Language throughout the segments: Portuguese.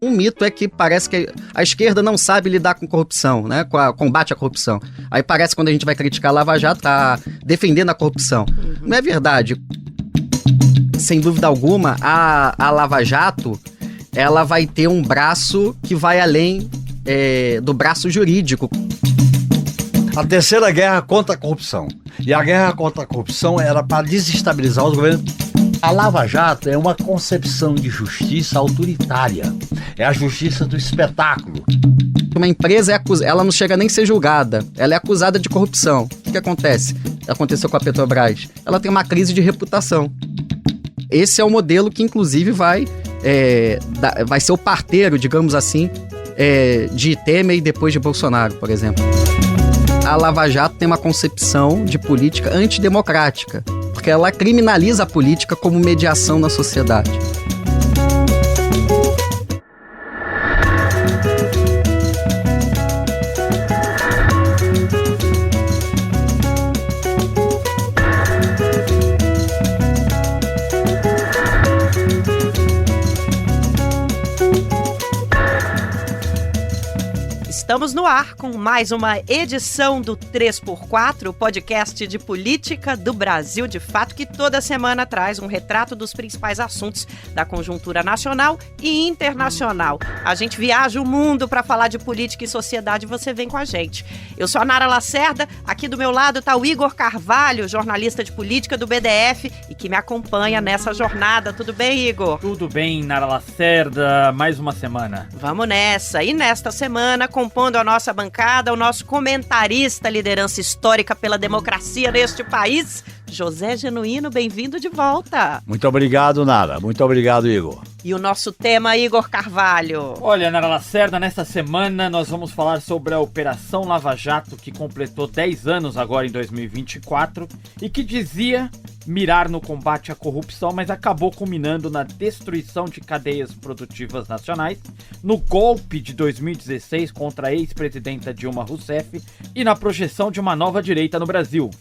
Um mito é que parece que a esquerda não sabe lidar com corrupção, né? Com combate à corrupção. Aí parece que quando a gente vai criticar a Lava Jato, tá defendendo a corrupção. Não é verdade. Sem dúvida alguma, a Lava Jato, ela vai ter um braço que vai além do braço jurídico. A terceira guerra contra a corrupção. E a guerra contra a corrupção era para desestabilizar os governos. A Lava Jato é uma concepção de justiça autoritária. É a justiça do espetáculo. Uma empresa ela não chega nem a ser julgada. Ela é acusada de corrupção. O que acontece? Aconteceu com a Petrobras. Ela tem uma crise de reputação. Esse é o modelo que, inclusive, vai ser o parteiro, digamos assim, de Temer e depois de Bolsonaro, por exemplo. A Lava Jato tem uma concepção de política antidemocrática, porque ela criminaliza a política como mediação na sociedade. Estamos no ar com mais uma edição do 3x4, o podcast de política do Brasil de Fato, que toda semana traz um retrato dos principais assuntos da conjuntura nacional e internacional. A gente viaja o mundo para falar de política e sociedade, você vem com a gente. Eu sou a Nara Lacerda, aqui do meu lado está o Igor Carvalho, jornalista de política do BDF e que me acompanha nessa jornada. Tudo bem, Igor? Tudo bem, Nara Lacerda, mais uma semana. Vamos nessa. E nesta semana, compondo a nossa bancada, o nosso comentarista, liderança histórica pela democracia neste país, José Genuíno, bem-vindo de volta. Muito obrigado, Nara. Muito obrigado, Igor. E o nosso tema, Igor Carvalho? Olha, Nara Lacerda, nesta semana nós vamos falar sobre a Operação Lava Jato, que completou 10 anos agora em 2024 e que dizia mirar no combate à corrupção, mas acabou culminando na destruição de cadeias produtivas nacionais, no golpe de 2016 contra a ex-presidenta Dilma Rousseff e na projeção de uma nova direita no Brasil.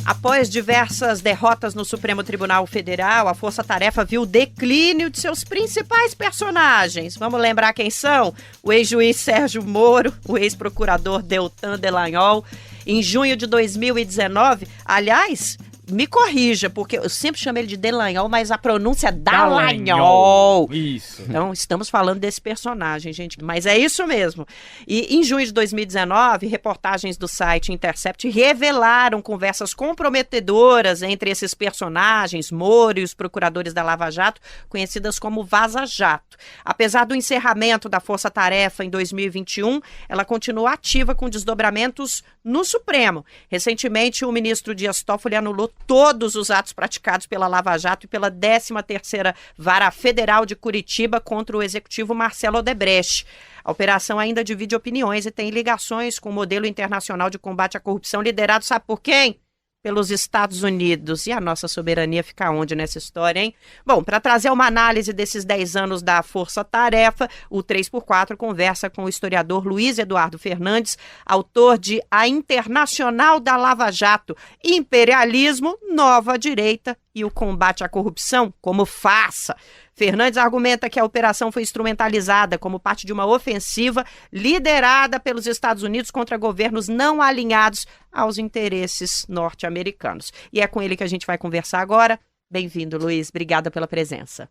Após diversas derrotas no Supremo Tribunal Federal, a Força Tarefa viu o declínio de seus principais personagens. Vamos lembrar quem são? O ex-juiz Sérgio Moro, o ex-procurador Deltan Dallagnol. Em junho de 2019, aliás, me corrija, porque eu sempre chamo ele de Dallagnol, mas a pronúncia é Dallagnol. Isso. Então, estamos falando desse personagem, gente, mas é isso mesmo. E em junho de 2019, reportagens do site Intercept revelaram conversas comprometedoras entre esses personagens, Moro e os procuradores da Lava Jato, conhecidas como Vaza Jato. Apesar do encerramento da Força Tarefa em 2021, ela continua ativa com desdobramentos no Supremo. Recentemente, o ministro Dias Toffoli anulou todos os atos praticados pela Lava Jato e pela 13ª Vara Federal de Curitiba contra o executivo Marcelo Odebrecht. A operação ainda divide opiniões e tem ligações com o modelo internacional de combate à corrupção liderado, sabe por quem? Pelos Estados Unidos. E a nossa soberania fica onde nessa história, hein? Bom, para trazer uma análise desses 10 anos da Força Tarefa, o 3x4 conversa com o historiador Luiz Eduardo Fernandes, autor de A Internacional da Lava Jato, Imperialismo, Nova Direita e o Combate à Corrupção, como faça. Fernandes argumenta que a operação foi instrumentalizada como parte de uma ofensiva liderada pelos Estados Unidos contra governos não alinhados aos interesses norte-americanos. E é com ele que a gente vai conversar agora. Bem-vindo, Luiz. Obrigada pela presença.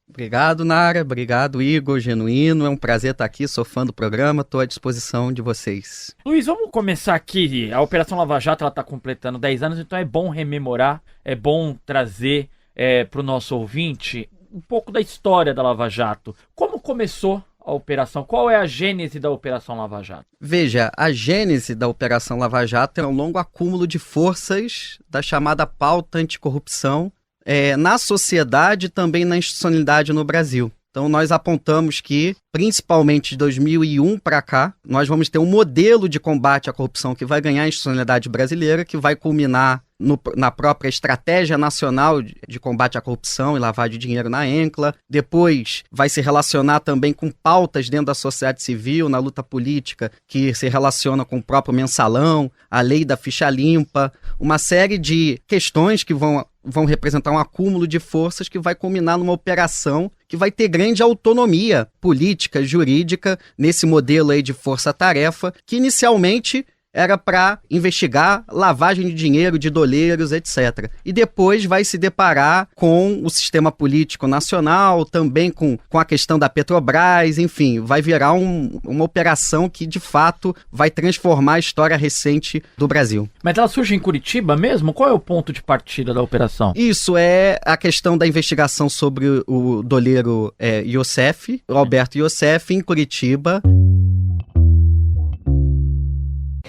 Obrigado, Nara. Obrigado, Igor Genuíno. É um prazer estar aqui, sou fã do programa, estou à disposição de vocês. Luiz, vamos começar aqui. A Operação Lava Jato está completando 10 anos, então é bom rememorar, é bom trazer para o nosso ouvinte um pouco da história da Lava Jato. Como começou a operação? Qual é a gênese da Operação Lava Jato? Veja, a gênese da Operação Lava Jato é um longo acúmulo de forças da chamada pauta anticorrupção na sociedade e também na institucionalidade no Brasil. Então nós apontamos que, principalmente de 2001 para cá, nós vamos ter um modelo de combate à corrupção que vai ganhar a institucionalidade brasileira, que vai culminar na própria Estratégia Nacional de Combate à Corrupção e Lavagem de Dinheiro na ENCLA. Depois vai se relacionar também com pautas dentro da sociedade civil, na luta política, que se relaciona com o próprio mensalão, a lei da ficha limpa, uma série de questões que vão representar um acúmulo de forças que vai culminar numa operação que vai ter grande autonomia política, jurídica, nesse modelo aí de força-tarefa, que inicialmente era para investigar lavagem de dinheiro de doleiros, etc. E depois vai se deparar com o sistema político nacional, também com a questão da Petrobras, enfim, vai virar uma operação que, de fato, vai transformar a história recente do Brasil. Mas ela surge em Curitiba mesmo? Qual é o ponto de partida da operação? Isso é a questão da investigação sobre o doleiro Iosef, Alberto Iosef, em Curitiba.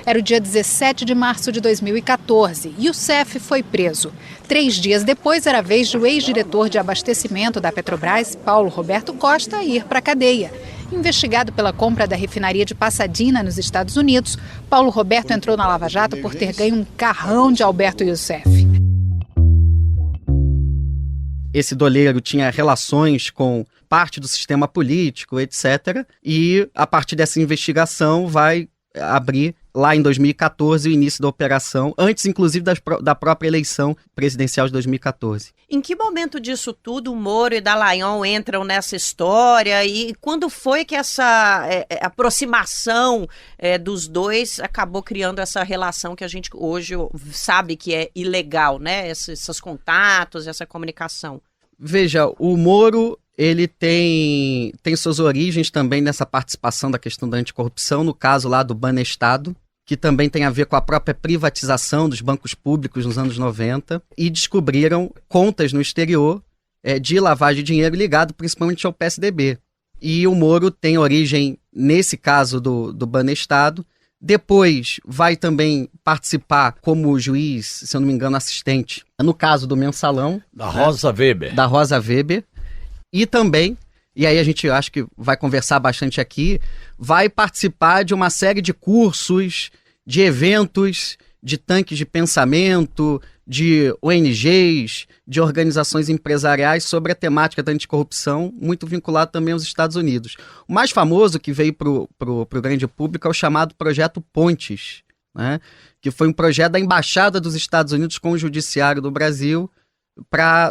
Era o dia 17 de março de 2014 e o Iosef foi preso. 3 dias depois era a vez do ex-diretor de abastecimento da Petrobras, Paulo Roberto Costa, ir para a cadeia. Investigado pela compra da refinaria de Pasadena, nos Estados Unidos, Paulo Roberto entrou na Lava Jato por ter ganho um carrão de Alberto Iosef. Esse doleiro tinha relações com parte do sistema político, etc. E, a partir dessa investigação, vai abrir lá em 2014 o início da operação, antes inclusive da própria eleição presidencial de 2014. Em que momento disso tudo o Moro e Dallagnol entram nessa história e quando foi que essa aproximação dos dois acabou criando essa relação que a gente hoje sabe que é ilegal, né? Esses contatos, essa comunicação. Veja, o Moro ele tem suas origens também nessa participação da questão da anticorrupção, no caso lá do Banestado, que também tem a ver com a própria privatização dos bancos públicos nos anos 90, e descobriram contas no exterior de lavagem de dinheiro ligado principalmente ao PSDB. E o Moro tem origem, nesse caso do Banestado. Depois vai também participar como juiz, se eu não me engano, assistente, no caso do Mensalão. Da Rosa Weber. Da Rosa Weber. E também, e aí a gente acho que vai conversar bastante aqui, vai participar de uma série de cursos, de eventos, de tanques de pensamento, de ONGs, de organizações empresariais sobre a temática da anticorrupção, muito vinculado também aos Estados Unidos. O mais famoso que veio para o grande público é o chamado Projeto Pontes, né? Que foi um projeto da Embaixada dos Estados Unidos com o Judiciário do Brasil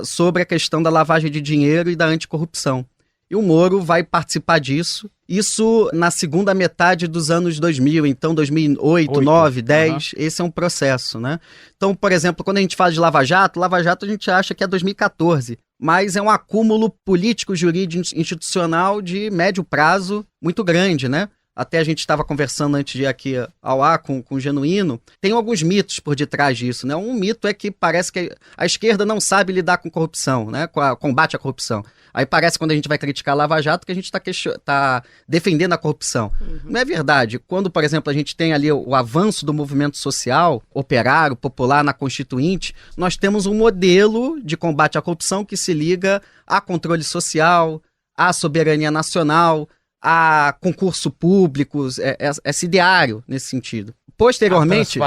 sobre a questão da lavagem de dinheiro e da anticorrupção. E o Moro vai participar disso, isso na segunda metade dos anos 2000, então 2008, 2009, 2010, esse é um processo, né? Então, por exemplo, quando a gente fala de Lava Jato a gente acha que é 2014, mas é um acúmulo político, jurídico, institucional de médio prazo muito grande, né? Até a gente estava conversando antes de ir aqui ao ar com o Genuíno, tem alguns mitos por detrás disso, né? Um mito é que parece que a esquerda não sabe lidar com corrupção, né? Com o combate à corrupção. Aí parece quando a gente vai criticar a Lava Jato que a gente está defendendo a corrupção. Não é verdade. Quando, por exemplo, a gente tem ali o avanço do movimento social, operário, popular na Constituinte, nós temos um modelo de combate à corrupção que se liga a controle social, à soberania nacional, a concurso público, esse ideário nesse sentido. Posteriormente,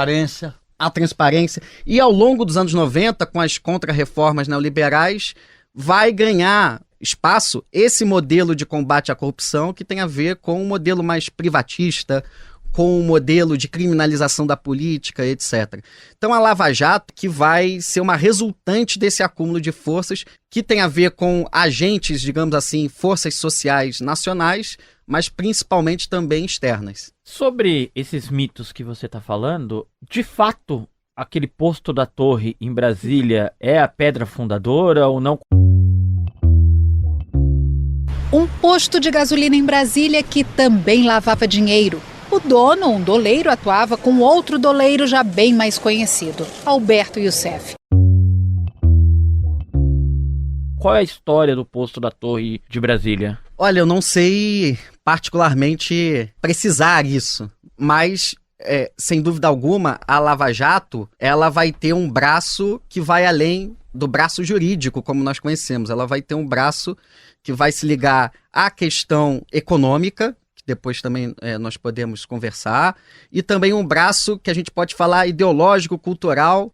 a transparência. E ao longo dos anos 90, com as contra-reformas neoliberais, vai ganhar espaço esse modelo de combate à corrupção que tem a ver com um modelo mais privatista, com um modelo de criminalização da política, etc. Então a Lava Jato que vai ser uma resultante desse acúmulo de forças que tem a ver com agentes, digamos assim, forças sociais nacionais, mas principalmente também externas. Sobre esses mitos que você está falando, de fato, aquele posto da Torre em Brasília é a pedra fundadora ou não? Um posto de gasolina em Brasília que também lavava dinheiro. O dono, um doleiro, atuava com outro doleiro já bem mais conhecido, Alberto Iosef. Qual é a história do posto da Torre de Brasília? Olha, eu não sei particularmente precisar isso, mas sem dúvida alguma, a Lava Jato ela vai ter um braço que vai além do braço jurídico, como nós conhecemos. Ela vai ter um braço que vai se ligar à questão econômica, que depois também nós podemos conversar, e também um braço que a gente pode falar ideológico, cultural,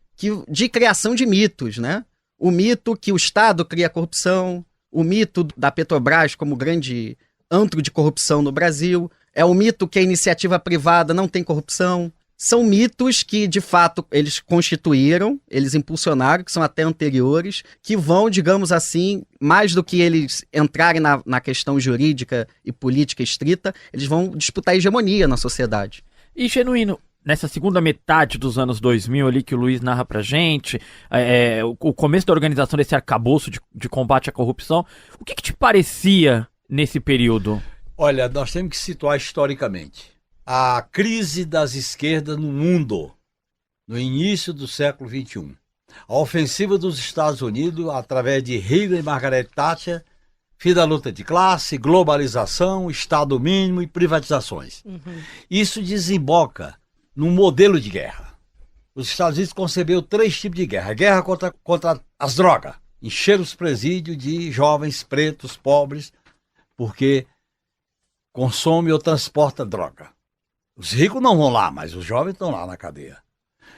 de criação de mitos, né? O mito que o Estado cria corrupção, o mito da Petrobras como grande antro de corrupção no Brasil, é o mito que a iniciativa privada não tem corrupção, São mitos que, de fato, eles constituíram, eles impulsionaram, que são até anteriores, que vão, digamos assim, mais do que eles entrarem na questão jurídica e política estrita, eles vão disputar hegemonia na sociedade. E, Genuíno, nessa segunda metade dos anos 2000 ali que o Luiz narra pra gente, o começo da organização desse arcabouço de combate à corrupção, o que te parecia nesse período? Olha, nós temos que situar historicamente. A crise das esquerdas no mundo, no início do século XXI. A ofensiva dos Estados Unidos, através de Hitler e Margaret Thatcher, fim da luta de classe, globalização, Estado mínimo e privatizações. Isso desemboca num modelo de guerra. Os Estados Unidos concebeu 3 tipos de guerra. Guerra contra as drogas. Encher os presídios de jovens pretos, pobres, porque consome ou transporta droga. Os ricos não vão lá, mas os jovens estão lá na cadeia.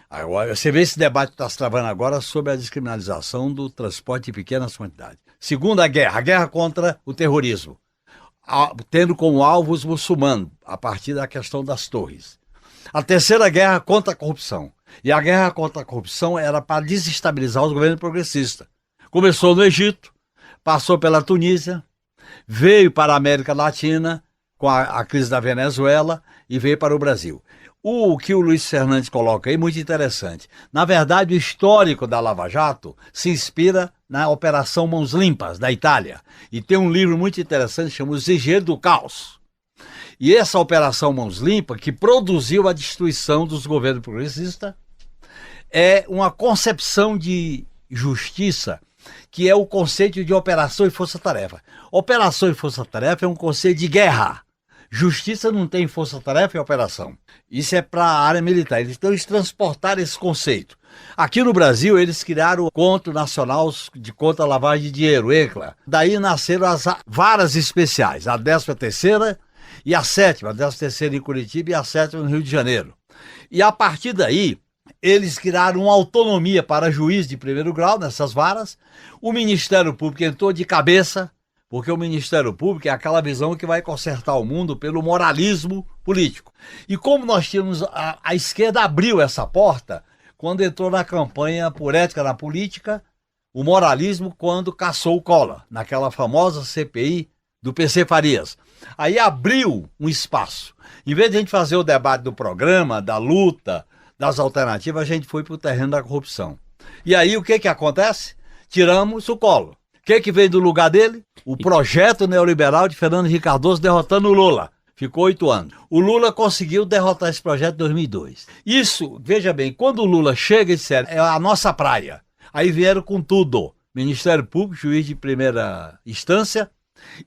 Agora, você vê esse debate que está se travando agora sobre a descriminalização do transporte de pequenas quantidades. Segunda a guerra contra o terrorismo, tendo como alvo os muçulmanos, a partir da questão das torres. A terceira guerra contra a corrupção. E a guerra contra a corrupção era para desestabilizar os governos progressistas. Começou no Egito, passou pela Tunísia, veio para a América Latina, com a crise da Venezuela, e veio para o Brasil. O que o Luiz Fernandes coloca aí é muito interessante. Na verdade, o histórico da Lava Jato se inspira na Operação Mãos Limpas, da Itália. E tem um livro muito interessante, chamado Os Engenheiros do Caos. E essa Operação Mãos Limpas, que produziu a destruição dos governos progressistas, é uma concepção de justiça, que é o conceito de operação e força-tarefa. Operação e força-tarefa é um conceito de guerra. Justiça não tem força-tarefa e operação. Isso é para a área militar. Então eles transportaram esse conceito. Aqui no Brasil, eles criaram o Conto Nacional de Contra a Lavagem de Dinheiro, ECLA. Daí nasceram as varas especiais, a 13ª e a 7ª, a 13ª em Curitiba e a 7ª no Rio de Janeiro. E a partir daí, eles criaram uma autonomia para juiz de primeiro grau nessas varas. O Ministério Público entrou de cabeça, porque o Ministério Público é aquela visão que vai consertar o mundo pelo moralismo político. E como nós tínhamos, a esquerda abriu essa porta quando entrou na campanha por ética na política, o moralismo quando caçou o Collor, naquela famosa CPI do PC Farias. Aí abriu um espaço. Em vez de a gente fazer o debate do programa, da luta, das alternativas, a gente foi para o terreno da corrupção. E aí o que acontece? Tiramos o Collor. O que veio do lugar dele? O projeto neoliberal de Fernando Henrique Cardoso derrotando o Lula. Ficou 8 anos. O Lula conseguiu derrotar esse projeto em 2002. Isso, veja bem, quando o Lula chega e disser, é a nossa praia. Aí vieram com tudo. Ministério Público, juiz de primeira instância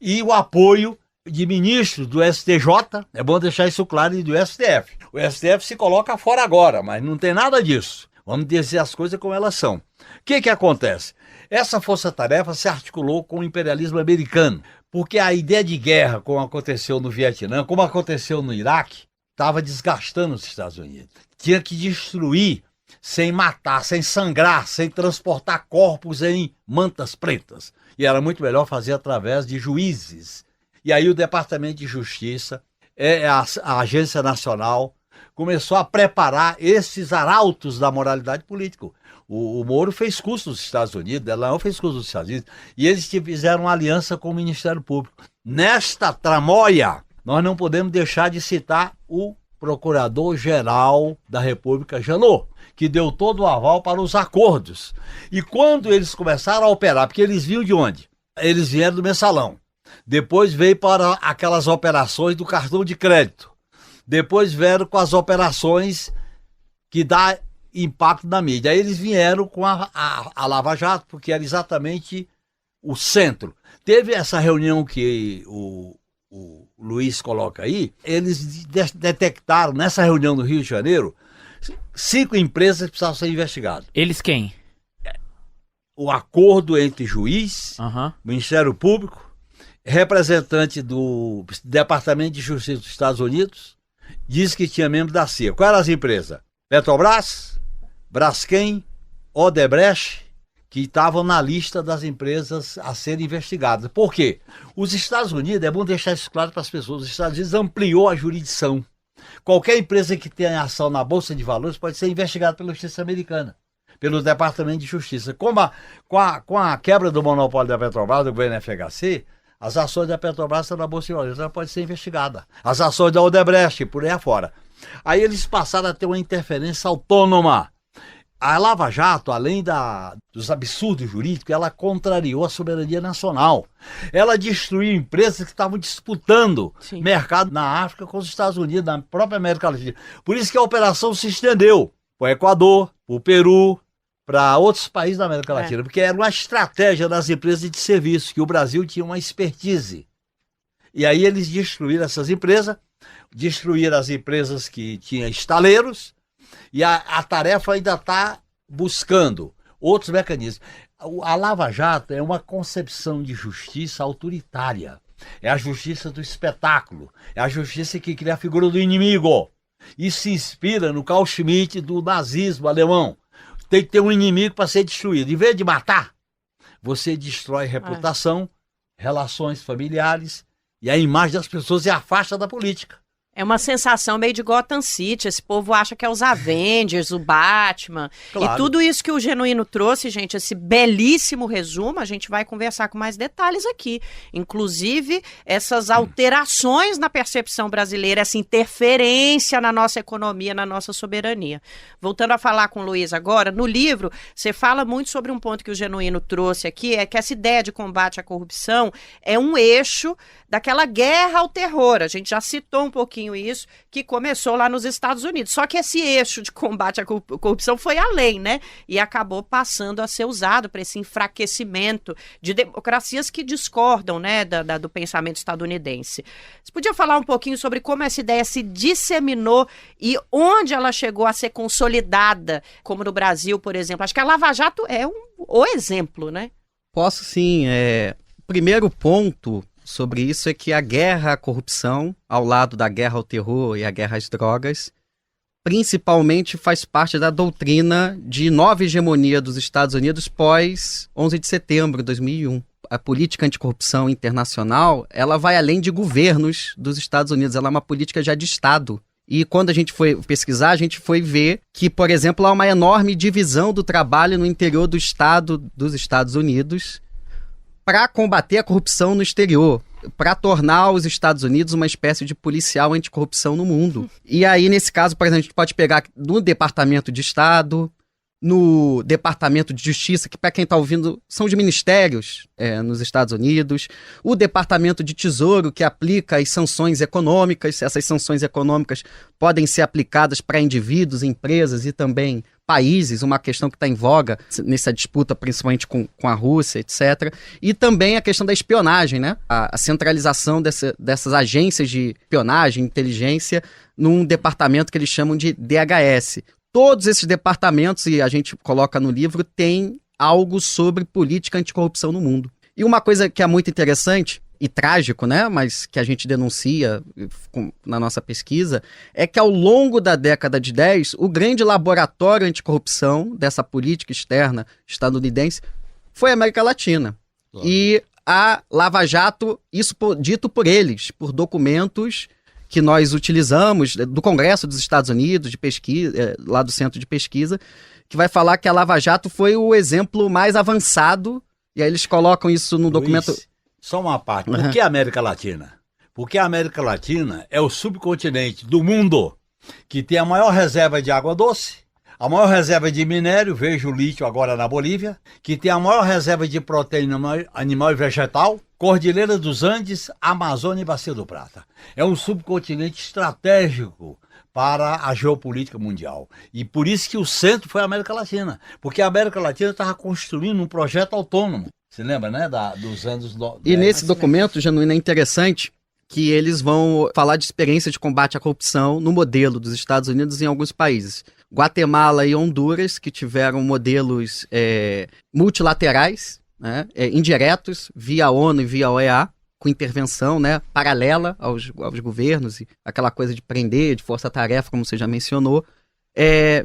e o apoio de ministros do STJ, é bom deixar isso claro, e do STF. O STF se coloca fora agora, mas não tem nada disso. Vamos dizer as coisas como elas são. O que acontece? Essa força-tarefa se articulou com o imperialismo americano, porque a ideia de guerra, como aconteceu no Vietnã, como aconteceu no Iraque, estava desgastando os Estados Unidos. Tinha que destruir sem matar, sem sangrar, sem transportar corpos em mantas pretas. E era muito melhor fazer através de juízes. E aí o Departamento de Justiça, a Agência Nacional, começou a preparar esses arautos da moralidade política. O Moro fez curso nos Estados Unidos, Delão fez curso nos Estados Unidos, e eles fizeram uma aliança com o Ministério Público. Nesta tramóia, nós não podemos deixar de citar o Procurador-Geral da República, Janot, que deu todo o aval para os acordos. E quando eles começaram a operar, porque eles vinham de onde? Eles vieram do mensalão. Depois veio para aquelas operações do cartão de crédito. Depois vieram com as operações que dá impacto na mídia. Aí eles vieram com a Lava Jato, porque era exatamente o centro. Teve essa reunião que o Luiz coloca aí, eles detectaram nessa reunião no Rio de Janeiro 5 empresas que precisavam ser investigadas. Eles quem? O acordo entre juiz, Ministério Público, representante do Departamento de Justiça dos Estados Unidos, diz que tinha membro da CIA. Quais eram as empresas? Petrobras, Braskem, Odebrecht, que estavam na lista das empresas a serem investigadas. Por quê? Os Estados Unidos, é bom deixar isso claro para as pessoas, os Estados Unidos ampliou a jurisdição. Qualquer empresa que tenha ação na Bolsa de Valores pode ser investigada pela Justiça Americana, pelo Departamento de Justiça. Com a quebra do monopólio da Petrobras, do governo FHC, as ações da Petrobras estão na Bolsa de Valores, ela pode ser investigada. As ações da Odebrecht, por aí afora. Aí eles passaram a ter uma interferência autônoma. A Lava Jato, além dos absurdos jurídicos, ela contrariou a soberania nacional. Ela destruiu empresas que estavam disputando mercado na África com os Estados Unidos, na própria América Latina. Por isso que a operação se estendeu para o Equador, para o Peru, para outros países da América Latina, porque era uma estratégia das empresas de serviço, que o Brasil tinha uma expertise. E aí eles destruíram essas empresas, destruíram as empresas que tinham estaleiros, e a tarefa ainda está buscando outros mecanismos. A Lava Jato é uma concepção de justiça autoritária. É a justiça do espetáculo. É a justiça que cria a figura do inimigo. Isso se inspira no Carl Schmitt do nazismo alemão. Tem que ter um inimigo para ser destruído. Em vez de matar, você destrói reputação, relações familiares e a imagem das pessoas e afasta da política. É uma sensação meio de Gotham City. Esse povo acha que é os Avengers, o Batman. Claro. E tudo isso que o Genuíno trouxe, gente, esse belíssimo resumo, a gente vai conversar com mais detalhes aqui. Inclusive, essas alterações na percepção brasileira, essa interferência na nossa economia, na nossa soberania. Voltando a falar com o Luiz agora, no livro, você fala muito sobre um ponto que o Genuíno trouxe aqui, é que essa ideia de combate à corrupção é um eixo daquela guerra ao terror. A gente já citou um pouquinho isso, que começou lá nos Estados Unidos. Só que esse eixo de combate à corrupção foi além, né? E acabou passando a ser usado para esse enfraquecimento de democracias que discordam, né, do pensamento estadunidense. Você podia falar um pouquinho sobre como essa ideia se disseminou e onde ela chegou a ser consolidada, como no Brasil, por exemplo? Acho que a Lava Jato é o exemplo, né? Posso sim. Primeiro ponto sobre isso é que a guerra à corrupção, ao lado da guerra ao terror e a guerra às drogas, principalmente faz parte da doutrina de nova hegemonia dos Estados Unidos pós 11 de setembro de 2001. A política anticorrupção internacional, ela vai além de governos dos Estados Unidos, ela é uma política já de Estado. E quando a gente foi pesquisar, a gente foi ver que, por exemplo, há uma enorme divisão do trabalho no interior do Estado dos Estados Unidos para combater a corrupção no exterior, para tornar os Estados Unidos uma espécie de policial anticorrupção no mundo. E aí, nesse caso, por exemplo, a gente pode pegar no Departamento de Estado, no Departamento de Justiça, que para quem está ouvindo são de ministérios nos Estados Unidos, o Departamento de Tesouro, que aplica as sanções econômicas. Essas sanções econômicas podem ser aplicadas para indivíduos, empresas e também países, uma questão que está em voga nessa disputa, principalmente com a Rússia, etc. E também a questão da espionagem, né? A centralização dessas agências de espionagem, inteligência, num departamento que eles chamam de DHS. Todos esses departamentos, e a gente coloca no livro, tem algo sobre política anticorrupção no mundo. E uma coisa que é muito interessante e trágico, né, mas que a gente denuncia na nossa pesquisa, é que ao longo da década de 10, o grande laboratório anticorrupção dessa política externa estadunidense foi a América Latina. Claro. E a Lava Jato, isso dito por eles, por documentos que nós utilizamos do Congresso dos Estados Unidos, de pesquisa, lá do Centro de Pesquisa, que vai falar que a Lava Jato foi o exemplo mais avançado, e aí eles colocam isso no documento... Só uma parte. Por que a América Latina? Porque a América Latina é o subcontinente do mundo que tem a maior reserva de água doce, a maior reserva de minério, veja o lítio agora na Bolívia, que tem a maior reserva de proteína animal e vegetal, Cordilheira dos Andes, Amazônia e Bacia do Prata. É um subcontinente estratégico para a geopolítica mundial. E por isso que o centro foi a América Latina, porque a América Latina estava construindo um projeto autônomo. Você lembra, né, dos anos... E nesse documento, Genuíno, é interessante que eles vão falar de experiência de combate à corrupção no modelo dos Estados Unidos em alguns países. Guatemala e Honduras, que tiveram modelos multilaterais, né, indiretos, via ONU e via OEA, com intervenção, né, paralela aos governos, e aquela coisa de prender, de força-tarefa, como você já mencionou.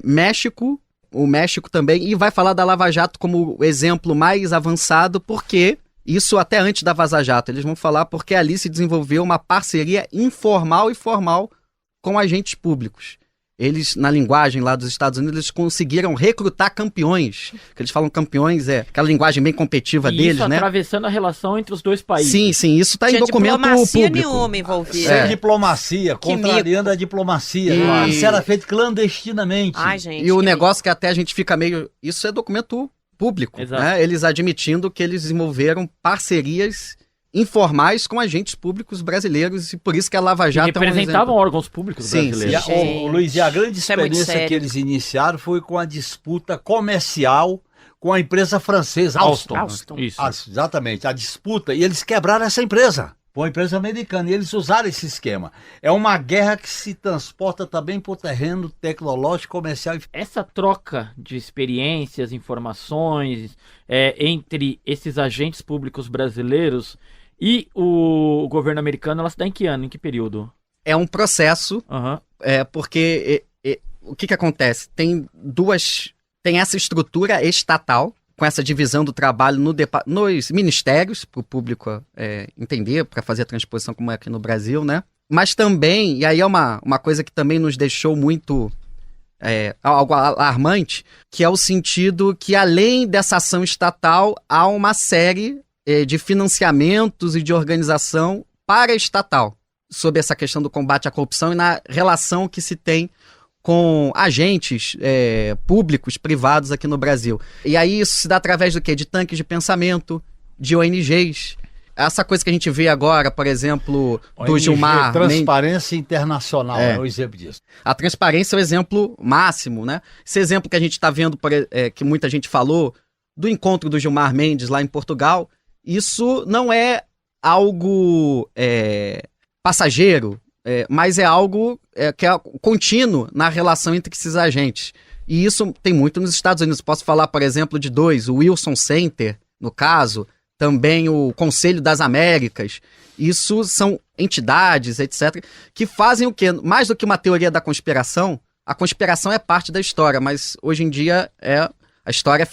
México, o México também, e vai falar da Lava Jato como o exemplo mais avançado, porque, isso até antes da Vaza Jato, eles vão falar porque ali se desenvolveu uma parceria informal e formal com agentes públicos. Eles, na linguagem lá dos Estados Unidos, eles conseguiram recrutar campeões. Que eles falam campeões, aquela linguagem bem competitiva deles, isso né? atravessando a relação entre os dois países. Sim, isso está em documento diplomacia público. nenhuma envolvida. Sem diplomacia, contrariando a diplomacia. E- Isso era feito clandestinamente. Ai, gente. E o que negócio que até a gente fica meio... Isso é documento público, Exato. né? Eles admitindo que eles desenvolveram parcerias informais com agentes públicos brasileiros e por isso que a Lava Que Jato é um representavam órgãos públicos Sim, brasileiros. sim. Luiz, e a grande Isso é muito experiência sério. que eles iniciaram foi com a disputa comercial com a empresa francesa, Alstom. Alstom. Isso. Exatamente, a disputa. E eles quebraram essa empresa. Foi uma empresa americana. E eles usaram esse esquema. É uma guerra que se transporta também por terreno tecnológico, comercial. Essa troca de experiências, informações entre esses agentes públicos brasileiros e o governo americano, ela se dá em que ano, em que período? É um processo, Aham. porque o que acontece? Tem essa estrutura estatal, com essa divisão do trabalho nos ministérios, para o público entender, para fazer a transposição como é aqui no Brasil, né? Mas também, e aí é uma coisa que também nos deixou muito algo alarmante, que é o sentido que além dessa ação estatal, há uma série de financiamentos e de organização paraestatal sobre essa questão do combate à corrupção e na relação que se tem com agentes públicos, privados aqui no Brasil. E aí isso se dá através do quê? De tanques de pensamento, de ONGs. Essa coisa que a gente vê agora, por exemplo, do ONG, Gilmar... Transparência Internacional é um exemplo disso. A transparência é o exemplo máximo, né? Esse exemplo que a gente está vendo, que muita gente falou, do encontro do Gilmar Mendes lá em Portugal, isso não é algo passageiro, mas é algo que é contínuo na relação entre esses agentes. E isso tem muito nos Estados Unidos. Posso falar, por exemplo, de dois, o Wilson Center, no caso, também o Conselho das Américas. Isso são entidades, etc., que fazem o quê? Mais do que uma teoria da conspiração, a conspiração é parte da história, mas hoje em dia a história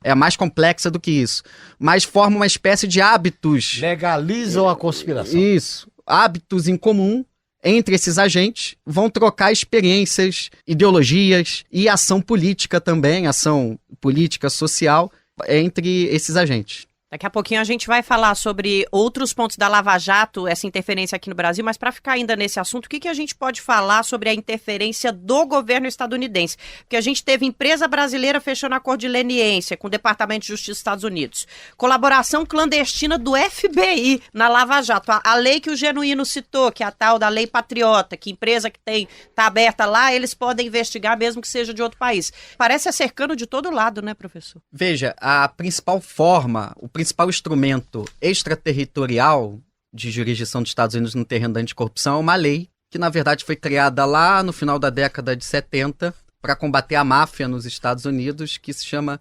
é mais complexa do que isso. Mas forma uma espécie de hábitos. Legalizam a conspiração. Isso. Hábitos em comum entre esses agentes, vão trocar experiências, ideologias e ação política também, ação política, social, entre esses agentes. Daqui a pouquinho a gente vai falar sobre outros pontos da Lava Jato, essa interferência aqui no Brasil, mas para ficar ainda nesse assunto, o que a gente pode falar sobre a interferência do governo estadunidense? Porque a gente teve empresa brasileira fechando acordo de leniência com o Departamento de Justiça dos Estados Unidos, colaboração clandestina do FBI na Lava Jato, a lei que o Genuíno citou, que é a tal da Lei Patriota, que empresa que está aberta lá, eles podem investigar mesmo que seja de outro país. Parece cercando de todo lado, né, professor? Veja, a principal forma, o principal instrumento extraterritorial de jurisdição dos Estados Unidos no terreno da anticorrupção é uma lei que, na verdade, foi criada lá no final da década de 70 para combater a máfia nos Estados Unidos, que se chama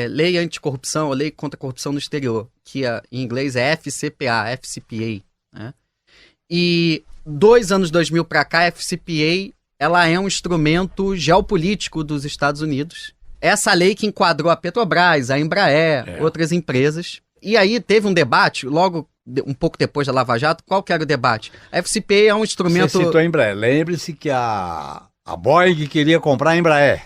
Lei Anticorrupção ou Lei contra a Corrupção no Exterior, que em inglês é FCPA, né? E 2 anos 2000 para cá, a FCPA ela é um instrumento geopolítico dos Estados Unidos. Essa lei que enquadrou a Petrobras, a Embraer, outras empresas. E aí teve um debate, logo um pouco depois da Lava Jato, qual que era o debate? A FCPA é um instrumento... Você citou a Embraer. Lembre-se que a Boeing queria comprar a Embraer,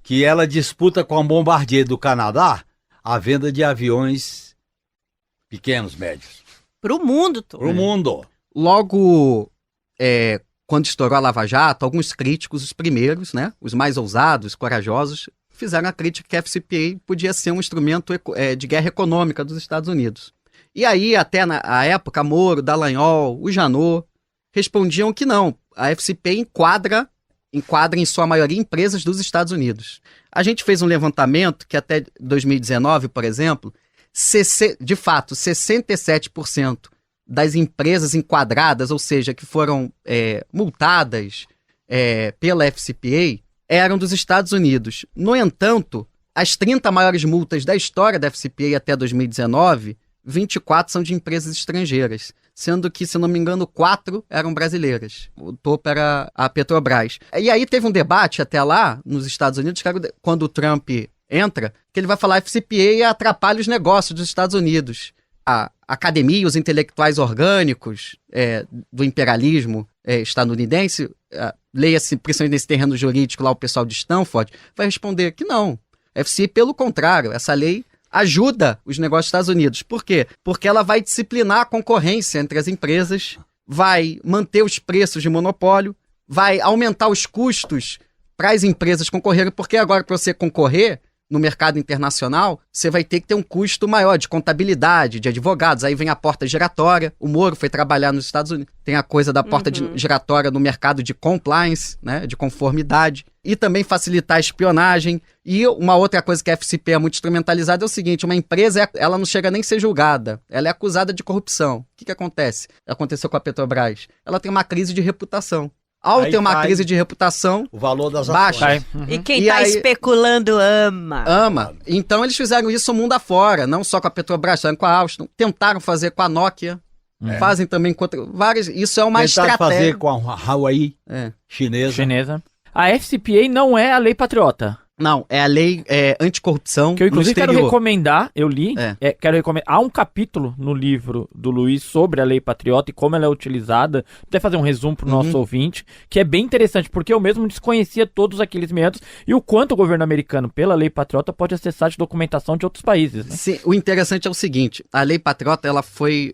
que ela disputa com a Bombardier do Canadá a venda de aviões pequenos, médios. Pro mundo todo. Pro mundo. Logo, quando estourou a Lava Jato, alguns críticos, os primeiros, né, os mais ousados, corajosos, fizeram a crítica que a FCPA podia ser um instrumento de guerra econômica dos Estados Unidos. E aí, até na época, Moro, Dallagnol, o Janot, respondiam que não. A FCPA enquadra em sua maioria empresas dos Estados Unidos. A gente fez um levantamento que até 2019, por exemplo, de fato, 67% das empresas enquadradas, ou seja, que foram multadas pela FCPA, eram dos Estados Unidos. No entanto, as 30 maiores multas da história da FCPA até 2019, 24 são de empresas estrangeiras, sendo que, se não me engano, 4 eram brasileiras. O topo era a Petrobras. E aí teve um debate até lá, nos Estados Unidos, quando o Trump entra, que ele vai falar que a FCPA atrapalha os negócios dos Estados Unidos. A academia, os intelectuais orgânicos do imperialismo estadunidense leia-se, principalmente nesse terreno jurídico lá, o pessoal de Stanford, vai responder que não. A FCPA, pelo contrário, essa lei ajuda os negócios dos Estados Unidos. Por quê? Porque ela vai disciplinar a concorrência entre as empresas, vai manter os preços de monopólio, vai aumentar os custos para as empresas concorrerem, porque agora, para você concorrer no mercado internacional, você vai ter que ter um custo maior de contabilidade, de advogados. Aí vem a porta giratória. O Moro foi trabalhar nos Estados Unidos. Tem a coisa da porta giratória no mercado de compliance, né, de conformidade. E também facilitar a espionagem. E uma outra coisa que a FCPA é muito instrumentalizada é o seguinte, uma empresa, ela não chega nem a ser julgada. Ela é acusada de corrupção. O que acontece? Aconteceu com a Petrobras. Ela tem uma crise de reputação. Ao ter uma crise de reputação, o valor das baixa. ações. E quem está especulando ama. Ama. Então eles fizeram isso o mundo afora, não só com a Petrobras, também com a Alstom. Tentaram fazer com a Nokia. Fazem também com várias. Isso é uma estratégia. Tentaram fazer com a Huawei chinesa. A FCPA não é a lei patriota. Não, é a lei anticorrupção. Que eu, inclusive, no exterior. quero recomendar, eu li, quero recomendar. Há um capítulo no livro do Luiz sobre a lei patriota e como ela é utilizada, até fazer um resumo para o nosso ouvinte, que é bem interessante, porque eu mesmo desconhecia todos aqueles meandros e o quanto o governo americano, pela lei patriota, pode acessar de documentação de outros países. Né? Sim, o interessante é o seguinte, a lei patriota ela foi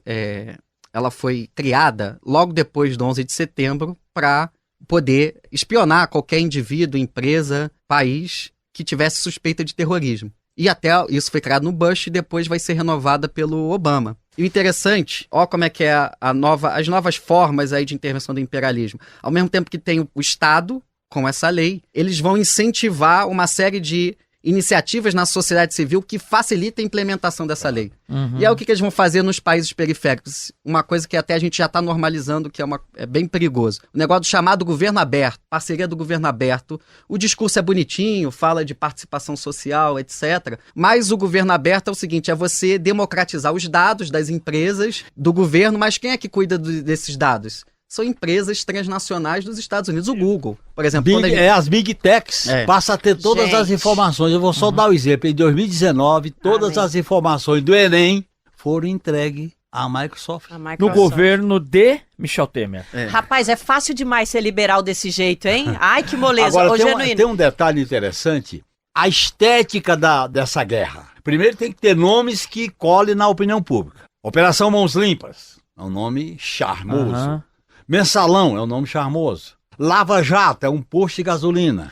criada logo depois do 11 de setembro para poder espionar qualquer indivíduo, empresa, país que tivesse suspeita de terrorismo. E até isso foi criado no Bush e depois vai ser renovada pelo Obama. E o interessante, ó como é que é as novas formas aí de intervenção do imperialismo. Ao mesmo tempo que tem o Estado, com essa lei, eles vão incentivar uma série de iniciativas na sociedade civil que facilitem a implementação dessa lei. E é o que eles vão fazer nos países periféricos. Uma coisa que até a gente já está normalizando, que é bem perigoso. O negócio chamado governo aberto, parceria do governo aberto. O discurso é bonitinho, fala de participação social, etc. Mas o governo aberto é o seguinte, é você democratizar os dados das empresas, do governo, mas quem é que cuida desses dados? São empresas transnacionais dos Estados Unidos. O Google, por exemplo. As Big Techs passam a ter todas as informações. Eu vou só dar um exemplo. Em 2019, todas as informações do Enem foram entregues à Microsoft. No governo de Michel Temer. Rapaz, é fácil demais ser liberal desse jeito, hein? Ai, que moleza. Agora, tem um detalhe interessante. A estética dessa guerra. Primeiro tem que ter nomes que colhem na opinião pública. Operação Mãos Limpas. É um nome charmoso. Mensalão é um nome charmoso. Lava Jato é um posto de gasolina.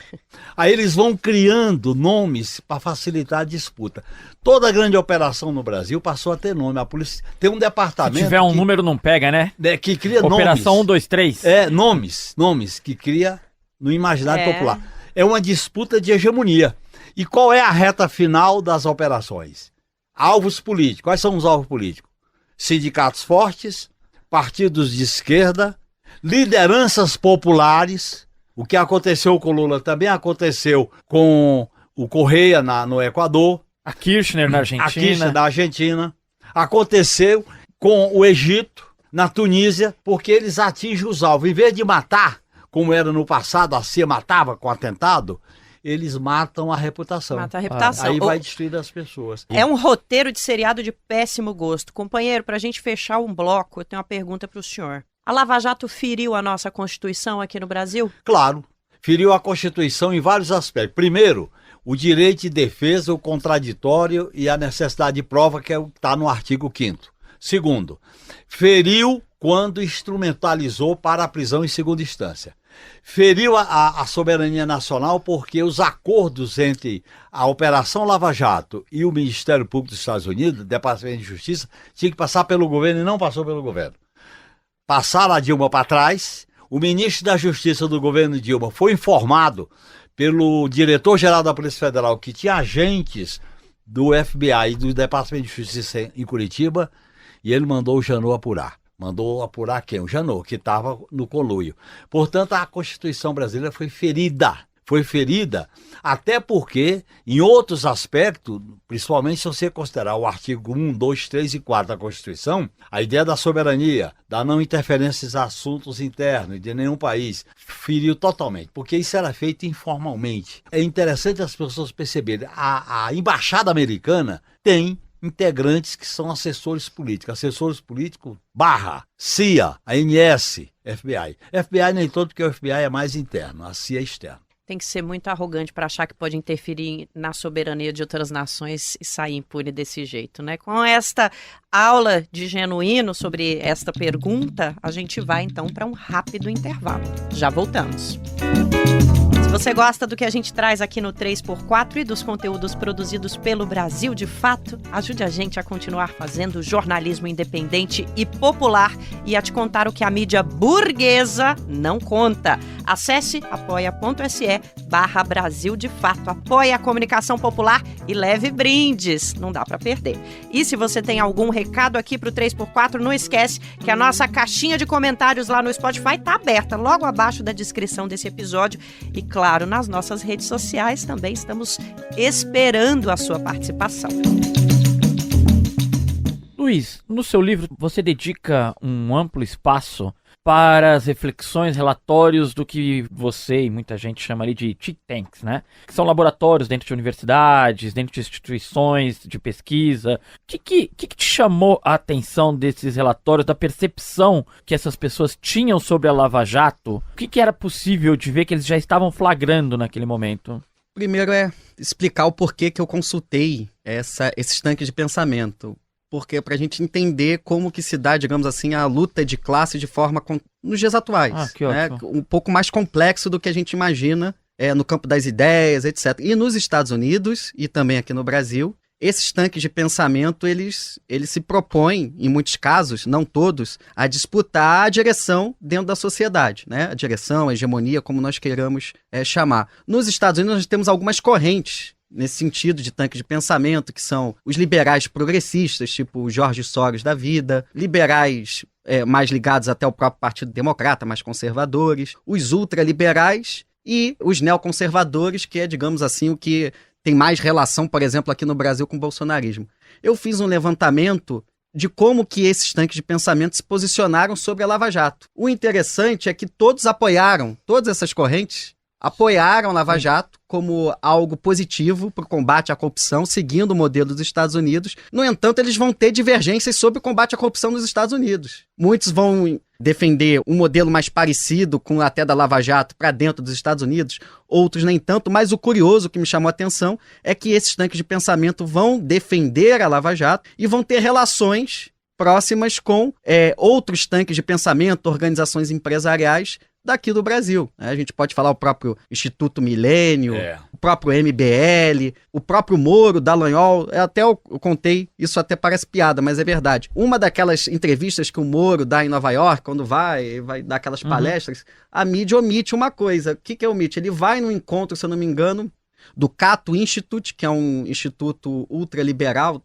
Aí eles vão criando nomes para facilitar a disputa. Toda grande operação no Brasil passou a ter nome. A polícia tem um departamento. Se tiver um número, não pega, né? Que cria Operação nomes. 1, 2, 3. Nomes que cria no imaginário popular. É uma disputa de hegemonia. E qual é a reta final das operações? Alvos políticos. Quais são os alvos políticos? Sindicatos fortes, partidos de esquerda, lideranças populares. O que aconteceu com o Lula também aconteceu com o Correia no Equador. A Kirchner na Argentina. Aconteceu com o Egito, na Tunísia, porque eles atingem os alvos. Em vez de matar, como era no passado, a CIA matava com atentado, eles matam a reputação. Aí vai destruir as pessoas. É um roteiro de seriado de péssimo gosto. Companheiro, para a gente fechar um bloco, eu tenho uma pergunta para o senhor. A Lava Jato feriu a nossa Constituição aqui no Brasil? Claro, feriu a Constituição em vários aspectos. Primeiro, o direito de defesa, o contraditório e a necessidade de prova, que está no artigo 5º. Segundo, feriu quando instrumentalizou para a prisão em segunda instância. Feriu a soberania nacional porque os acordos entre a Operação Lava Jato e o Ministério Público dos Estados Unidos, Departamento de Justiça, tinha que passar pelo governo e não passou pelo governo. Passaram a Dilma para trás, o ministro da Justiça do governo Dilma foi informado pelo diretor-geral da Polícia Federal que tinha agentes do FBI e do Departamento de Justiça em Curitiba e ele mandou o Janot apurar. Mandou apurar quem? O Janot, que estava no conluio. Portanto, a Constituição brasileira foi ferida. Foi ferida até porque, em outros aspectos, principalmente se você considerar o artigo 1, 2, 3 e 4 da Constituição, a ideia da soberania, da não interferência em assuntos internos de nenhum país, feriu totalmente, porque isso era feito informalmente. É interessante as pessoas perceberem, a Embaixada Americana tem integrantes que são assessores políticos. Assessores políticos / CIA, ANS, FBI. FBI nem todo, porque o FBI é mais interno, a CIA é externa. Tem que ser muito arrogante para achar que pode interferir na soberania de outras nações e sair impune desse jeito, né? Com esta aula de Genuíno sobre esta pergunta, a gente vai então para um rápido intervalo. Já voltamos. Se você gosta do que a gente traz aqui no 3x4 e dos conteúdos produzidos pelo Brasil de Fato, ajude a gente a continuar fazendo jornalismo independente e popular e a te contar o que a mídia burguesa não conta. Acesse apoia.se/Brasil de Fato. Apoie a comunicação popular e leve brindes. Não dá para perder. E se você tem algum recado aqui pro 3x4, não esquece que a nossa caixinha de comentários lá no Spotify está aberta, logo abaixo da descrição desse episódio. E claro, nas nossas redes sociais também estamos esperando a sua participação. Luiz, no seu livro você dedica um amplo espaço para as reflexões, relatórios do que você e muita gente chama ali de think tanks, né? Que são laboratórios dentro de universidades, dentro de instituições de pesquisa. O que te chamou a atenção desses relatórios, da percepção que essas pessoas tinham sobre a Lava Jato? O que era possível de ver que eles já estavam flagrando naquele momento? Primeiro é explicar o porquê que eu consultei esses tanques de pensamento. Porque para a gente entender como que se dá, digamos assim, a luta de classe de forma nos dias atuais. Que né? ótimo. Um pouco mais complexo do que a gente imagina no campo das ideias, etc. E nos Estados Unidos e também aqui no Brasil, esses tanques de pensamento, eles se propõem, em muitos casos, não todos, a disputar a direção dentro da sociedade, né? A direção, a hegemonia, como nós queiramos chamar. Nos Estados Unidos, nós temos algumas correntes nesse sentido de tanque de pensamento, que são os liberais progressistas, tipo o George Soros da vida, liberais mais ligados até ao próprio Partido Democrata, mais conservadores, os ultraliberais e os neoconservadores, que é, digamos assim, o que tem mais relação, por exemplo, aqui no Brasil com o bolsonarismo. Eu fiz um levantamento de como que esses tanques de pensamento se posicionaram sobre a Lava Jato. O interessante é que todas essas correntes apoiaram a Lava Jato como algo positivo para o combate à corrupção, seguindo o modelo dos Estados Unidos. No entanto, eles vão ter divergências sobre o combate à corrupção nos Estados Unidos. Muitos vão defender um modelo mais parecido com até da Lava Jato para dentro dos Estados Unidos, outros nem tanto, mas o curioso que me chamou a atenção é que esses tanques de pensamento vão defender a Lava Jato e vão ter relações próximas com outros tanques de pensamento, organizações empresariais daqui do Brasil. A gente pode falar o próprio Instituto Milênio, o próprio MBL, o próprio Moro, Dallagnol. Até eu contei, isso até parece piada, mas é verdade. Uma daquelas entrevistas que o Moro dá em Nova York, quando vai dar aquelas palestras, a mídia omite uma coisa. O que omite? Ele vai num encontro, se eu não me engano, do Cato Institute, que é um instituto ultraliberal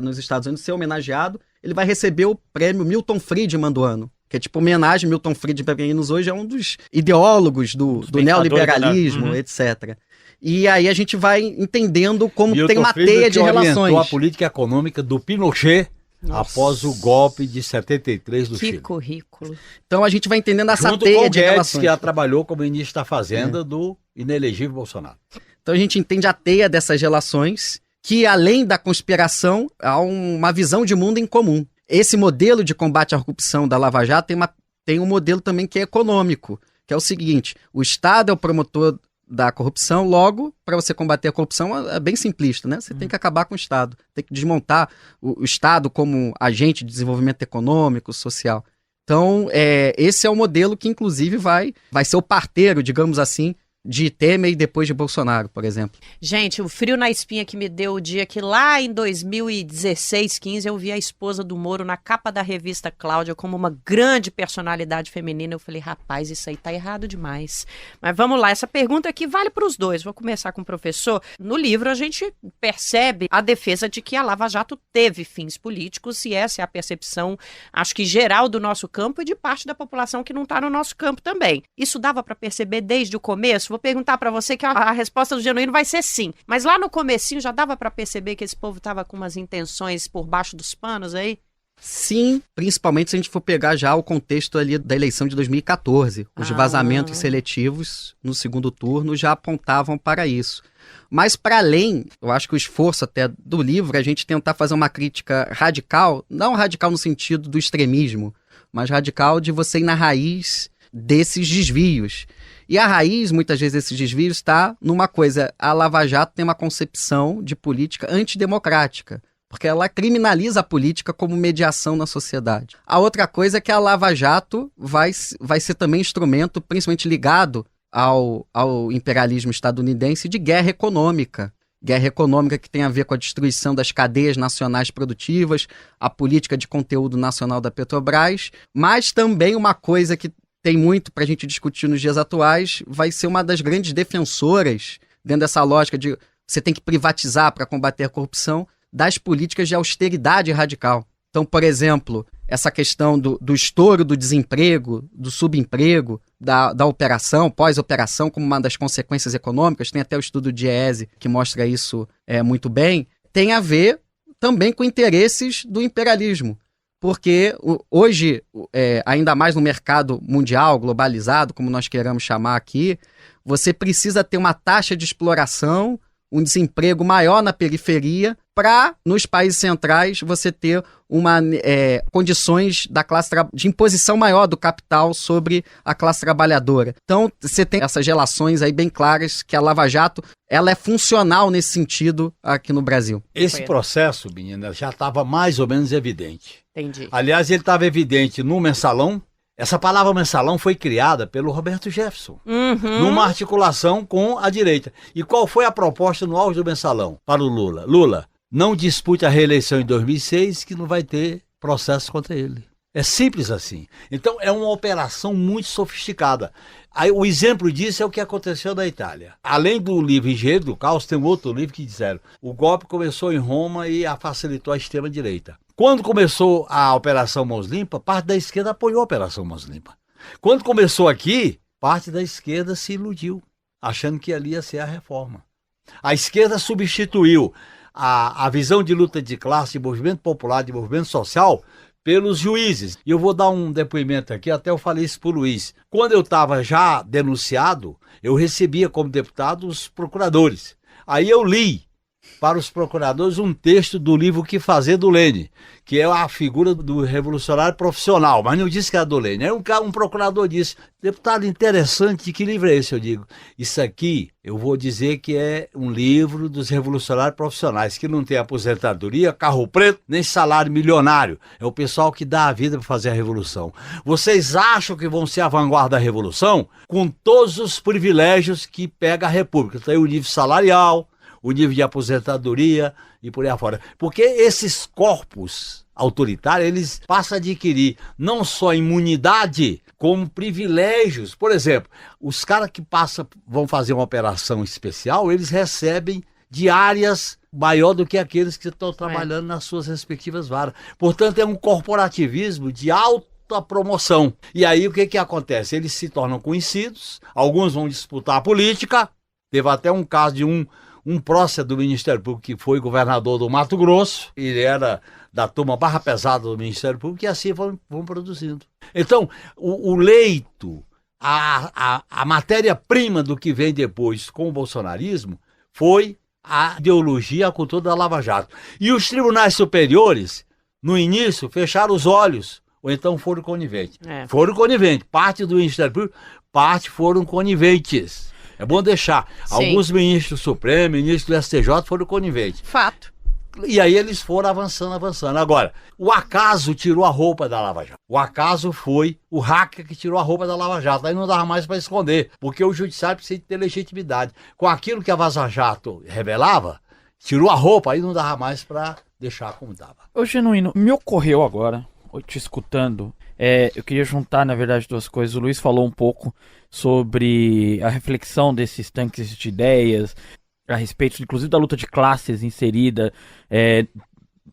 nos Estados Unidos, ser homenageado. Ele vai receber o prêmio Milton Friedman do ano, que é tipo homenagem. Milton Friedman hoje é um dos ideólogos do neoliberalismo, etc. E aí a gente vai entendendo como Milton tem uma teia de relações. A política econômica do Pinochet após o golpe de 73 do Chile. Que currículo. Então a gente vai entendendo essa junto teia com o de Guedes, relações. Que ela trabalhou como ministro da Fazenda do inelegível Bolsonaro. Então a gente entende a teia dessas relações, que além da conspiração, há uma visão de mundo em comum. Esse modelo de combate à corrupção da Lava Jato tem um modelo também que é econômico, que é o seguinte: o Estado é o promotor da corrupção, logo, para você combater a corrupção é bem simplista, né? Você tem que acabar com o Estado, tem que desmontar o Estado como agente de desenvolvimento econômico, social. Então, esse é o modelo que, inclusive, vai ser o parteiro, digamos assim, de Temer e depois de Bolsonaro, por exemplo. Gente, o frio na espinha que me deu o dia que lá em 2016, 15, eu vi a esposa do Moro na capa da revista Cláudia como uma grande personalidade feminina. Eu falei, rapaz, isso aí tá errado demais. Mas vamos lá, essa pergunta aqui vale para os dois. Vou começar com o professor. No livro a gente percebe a defesa de que a Lava Jato teve fins políticos, e essa é a percepção, acho que geral do nosso campo e de parte da população que não está no nosso campo também. Isso dava para perceber desde o começo? Vou perguntar para você que a resposta do Genuíno vai ser sim. Mas lá no comecinho já dava para perceber que esse povo estava com umas intenções por baixo dos panos aí? Sim, principalmente se a gente for pegar já o contexto ali da eleição de 2014. Os vazamentos seletivos no segundo turno já apontavam para isso. Mas para além, eu acho que o esforço até do livro é a gente tentar fazer uma crítica radical, não radical no sentido do extremismo, mas radical de você ir na raiz desses desvios. E a raiz, muitas vezes, desses desvios está numa coisa: a Lava Jato tem uma concepção de política antidemocrática, porque ela criminaliza a política como mediação na sociedade. A outra coisa é que a Lava Jato vai ser também instrumento, principalmente ligado ao imperialismo estadunidense, de guerra econômica. Guerra econômica que tem a ver com a destruição das cadeias nacionais produtivas, a política de conteúdo nacional da Petrobras, mas também uma coisa que tem muito para a gente discutir nos dias atuais, vai ser uma das grandes defensoras, dentro dessa lógica de você tem que privatizar para combater a corrupção, das políticas de austeridade radical. Então, por exemplo, essa questão do estouro do desemprego, do subemprego, da operação, pós-operação, como uma das consequências econômicas, tem até o estudo de Diese que mostra isso muito bem, tem a ver também com interesses do imperialismo. Porque hoje, ainda mais no mercado mundial, globalizado, como nós queiramos chamar aqui, você precisa ter uma taxa de exploração, um desemprego maior na periferia, para, nos países centrais, você ter condições da classe de imposição maior do capital sobre a classe trabalhadora. Então, você tem essas relações aí bem claras que a Lava Jato ela é funcional nesse sentido aqui no Brasil. Esse processo, menina, já estava mais ou menos evidente. Entendi. Aliás, ele estava evidente no Mensalão. Essa palavra mensalão foi criada pelo Roberto Jefferson, numa articulação com a direita. E qual foi a proposta no auge do mensalão para o Lula? Lula, não dispute a reeleição em 2006, que não vai ter processo contra ele. É simples assim. Então, é uma operação muito sofisticada. Aí, o exemplo disso é o que aconteceu na Itália. Além do livro Engenheiro do Caos, tem um outro livro que disseram: o golpe começou em Roma e facilitou a extrema-direita. Quando começou a Operação Mãos Limpas, parte da esquerda apoiou a Operação Mãos Limpas. Quando começou aqui, parte da esquerda se iludiu, achando que ali ia ser a reforma. A esquerda substituiu a visão de luta de classe, de movimento popular, de movimento social, pelos juízes. E eu vou dar um depoimento aqui, até eu falei isso para o Luiz. Quando eu estava já denunciado, eu recebia como deputado os procuradores. Aí eu li para os procuradores um texto do livro O Que Fazer, do Lênin, que é a figura do revolucionário profissional, mas não disse que era do Lênin. Aí um procurador disse: deputado, interessante, que livro é esse? Eu digo: isso aqui eu vou dizer que é um livro dos revolucionários profissionais, que não tem aposentadoria, carro preto, nem salário milionário. É o pessoal que dá a vida para fazer a revolução. Vocês acham que vão ser a vanguarda da revolução? Com todos os privilégios que pega a República. Tem o nível salarial, o nível de aposentadoria e por aí afora. Porque esses corpos autoritários, eles passam a adquirir não só imunidade, como privilégios. Por exemplo, os caras que vão fazer uma operação especial, eles recebem diárias maior do que aqueles que estão trabalhando nas suas respectivas varas. Portanto, é um corporativismo de alta promoção. E aí, o que acontece? Eles se tornam conhecidos, alguns vão disputar a política. Teve até um caso de um prócer do Ministério Público que foi governador do Mato Grosso, ele era da turma barra pesada do Ministério Público, e assim vão produzindo. Então, o leito, a matéria-prima do que vem depois com o bolsonarismo foi a ideologia, a cultura da Lava Jato. E os tribunais superiores, no início, fecharam os olhos, ou então foram coniventes. Foram coniventes, parte do Ministério Público, parte foram coniventes. É bom deixar. Sim. Alguns ministros do Supremo, ministros do STJ foram coniventes. Fato. E aí eles foram avançando. Agora, o acaso tirou a roupa da Lava Jato. O acaso foi o hacker que tirou a roupa da Lava Jato. Aí não dava mais para esconder, porque o judiciário precisa ter legitimidade. Com aquilo que a Vaza Jato revelava, tirou a roupa, aí não dava mais para deixar como dava. Ô, Genuíno, me ocorreu agora, te escutando, eu queria juntar, na verdade, duas coisas. O Luiz falou um pouco sobre a reflexão desses tanques de ideias, a respeito, inclusive, da luta de classes inserida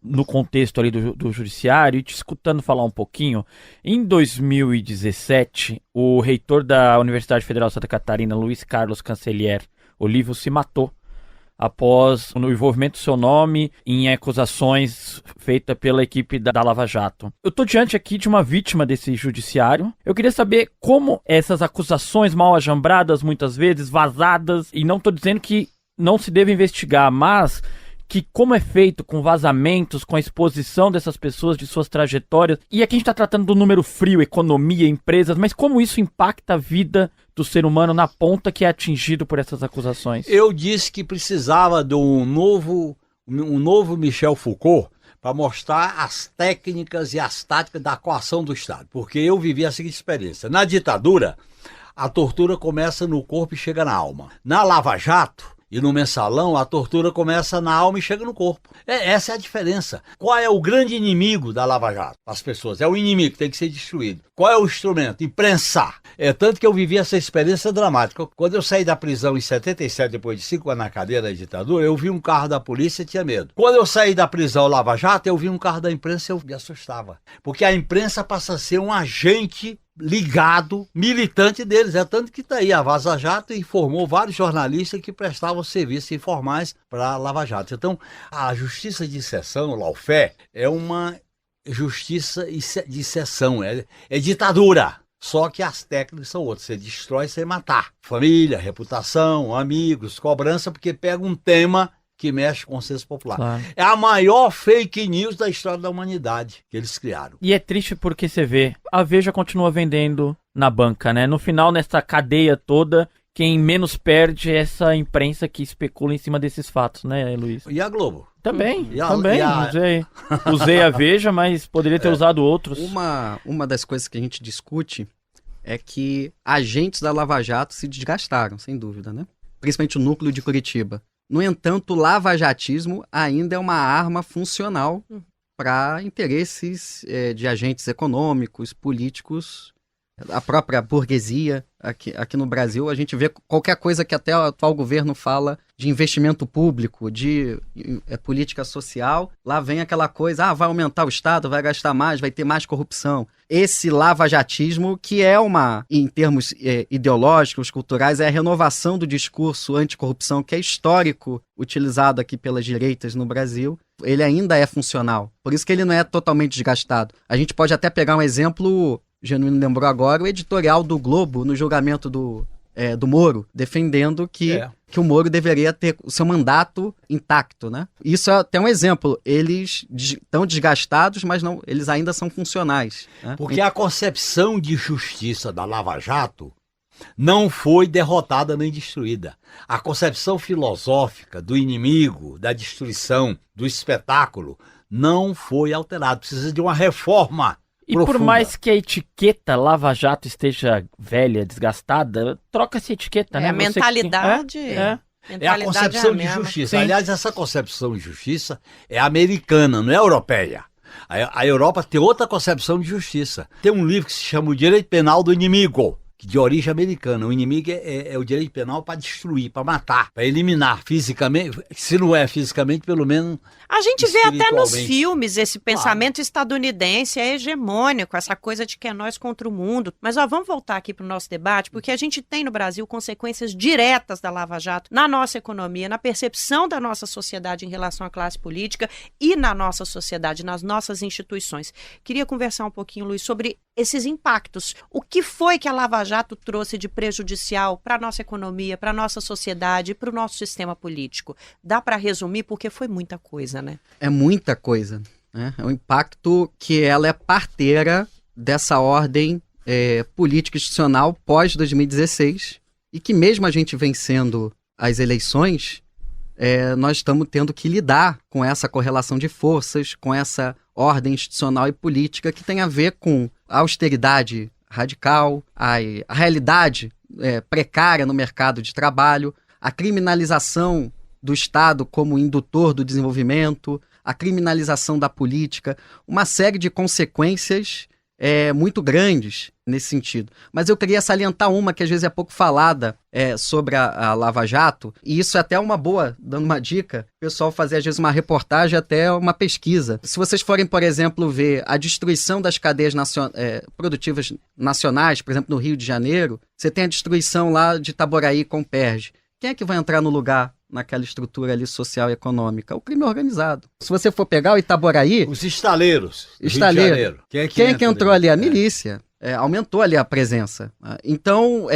no contexto ali do judiciário, e te escutando falar um pouquinho. Em 2017, o reitor da Universidade Federal de Santa Catarina, Luiz Carlos Cancellier Olivo, se matou após o envolvimento do seu nome em acusações feitas pela equipe da Lava Jato. Eu estou diante aqui de uma vítima desse judiciário. Eu queria saber como essas acusações mal ajambradas, muitas vezes vazadas, e não estou dizendo que não se deve investigar, mas que como é feito com vazamentos, com a exposição dessas pessoas, de suas trajetórias, e aqui a gente está tratando do número frio, economia, empresas, mas como isso impacta a vida do ser humano na ponta que é atingido por essas acusações? Eu disse que precisava de um novo Michel Foucault para mostrar as técnicas e as táticas da coação do Estado, porque eu vivi a seguinte experiência. Na ditadura, a tortura começa no corpo e chega na alma. Na Lava Jato e no Mensalão, a tortura começa na alma e chega no corpo. Essa é a diferença. Qual é o grande inimigo da Lava Jato? As pessoas. É o inimigo que tem que ser destruído. Qual é o instrumento? Imprensar. Tanto que eu vivi essa experiência dramática. Quando eu saí da prisão em 77, depois de 5 anos na cadeia da ditadura, eu vi um carro da polícia e tinha medo. Quando eu saí da prisão Lava Jato, eu vi um carro da imprensa e eu me assustava. Porque a imprensa passa a ser um agente ligado, militante deles. É tanto que está aí a Vaza Jato informou vários jornalistas que prestavam serviços informais para a Lava Jato. Então, a justiça de exceção, o lawfare, é uma justiça de exceção, é ditadura. Só que as técnicas são outras. Você destrói sem matar. Família, reputação, amigos, cobrança, porque pega um tema que mexe com o consenso popular. Claro. É a maior fake news da história da humanidade que eles criaram. E é triste porque você vê, a Veja continua vendendo na banca, né? No final, nessa cadeia toda, quem menos perde é essa imprensa que especula em cima desses fatos, né, Luiz? E a Globo? Também. Usei a Veja, mas poderia ter usado outros. Uma das coisas que a gente discute é que agentes da Lava Jato se desgastaram, sem dúvida, né? Principalmente o núcleo de Curitiba. No entanto, o lavajatismo ainda é uma arma funcional para interesses de agentes econômicos, políticos, a própria burguesia. Aqui no Brasil, a gente vê qualquer coisa que até o atual governo fala de investimento público, de política social, lá vem aquela coisa, vai aumentar o Estado, vai gastar mais, vai ter mais corrupção. Esse lavajatismo, que é em termos ideológicos, culturais, é a renovação do discurso anticorrupção, que é histórico, utilizado aqui pelas direitas no Brasil, ele ainda é funcional. Por isso que ele não é totalmente desgastado. A gente pode até pegar um exemplo, Genuíno lembrou agora, o editorial do Globo no julgamento do Moro, defendendo que o Moro deveria ter o seu mandato intacto, né? Isso é até um exemplo. Eles estão desgastados, mas não, eles ainda são funcionais. Né? Porque a concepção de justiça da Lava Jato não foi derrotada nem destruída. A concepção filosófica do inimigo, da destruição, do espetáculo, não foi alterada. Precisa de uma reforma. E profunda. Por mais que a etiqueta Lava Jato esteja velha, desgastada, troca essa etiqueta, né? A mentalidade... É a concepção de justiça. Sim. Aliás, essa concepção de justiça é americana, não é europeia. A Europa tem outra concepção de justiça. Tem um livro que se chama O Direito Penal do Inimigo, de origem americana. O inimigo é o direito penal para destruir, para matar, para eliminar fisicamente. Se não é fisicamente, pelo menos a gente vê até nos filmes esse pensamento estadunidense, é hegemônico, essa coisa de que é nós contra o mundo. Mas vamos voltar aqui para o nosso debate, porque a gente tem no Brasil consequências diretas da Lava Jato na nossa economia, na percepção da nossa sociedade em relação à classe política e na nossa sociedade, nas nossas instituições. Queria conversar um pouquinho, Luiz, sobre esses impactos. O que foi que a Lava Jato trouxe de prejudicial para a nossa economia, para a nossa sociedade, para o nosso sistema político? Dá para resumir, porque foi muita coisa, né? É muita coisa, né? É um impacto que ela é parteira dessa ordem política institucional pós-2016 e que mesmo a gente vencendo as eleições, nós estamos tendo que lidar com essa correlação de forças, com essa ordem institucional e política que tem a ver com a austeridade radical, a realidade precária no mercado de trabalho, a criminalização do Estado como indutor do desenvolvimento, a criminalização da política, uma série de consequências muito grandes nesse sentido. Mas eu queria salientar uma que às vezes é pouco falada sobre a Lava Jato, e isso é até uma boa, dando uma dica, o pessoal fazer às vezes uma reportagem, até uma pesquisa. Se vocês forem, por exemplo, ver a destruição das cadeias produtivas nacionais, por exemplo, no Rio de Janeiro, você tem a destruição lá de Itaboraí com Perge. Quem é que vai entrar no lugar naquela estrutura ali social e econômica? O crime organizado. Se você for pegar o Itaboraí... Os estaleiros. Estaleiro. Quem é que entrou ali? A milícia. Aumentou ali a presença. Então,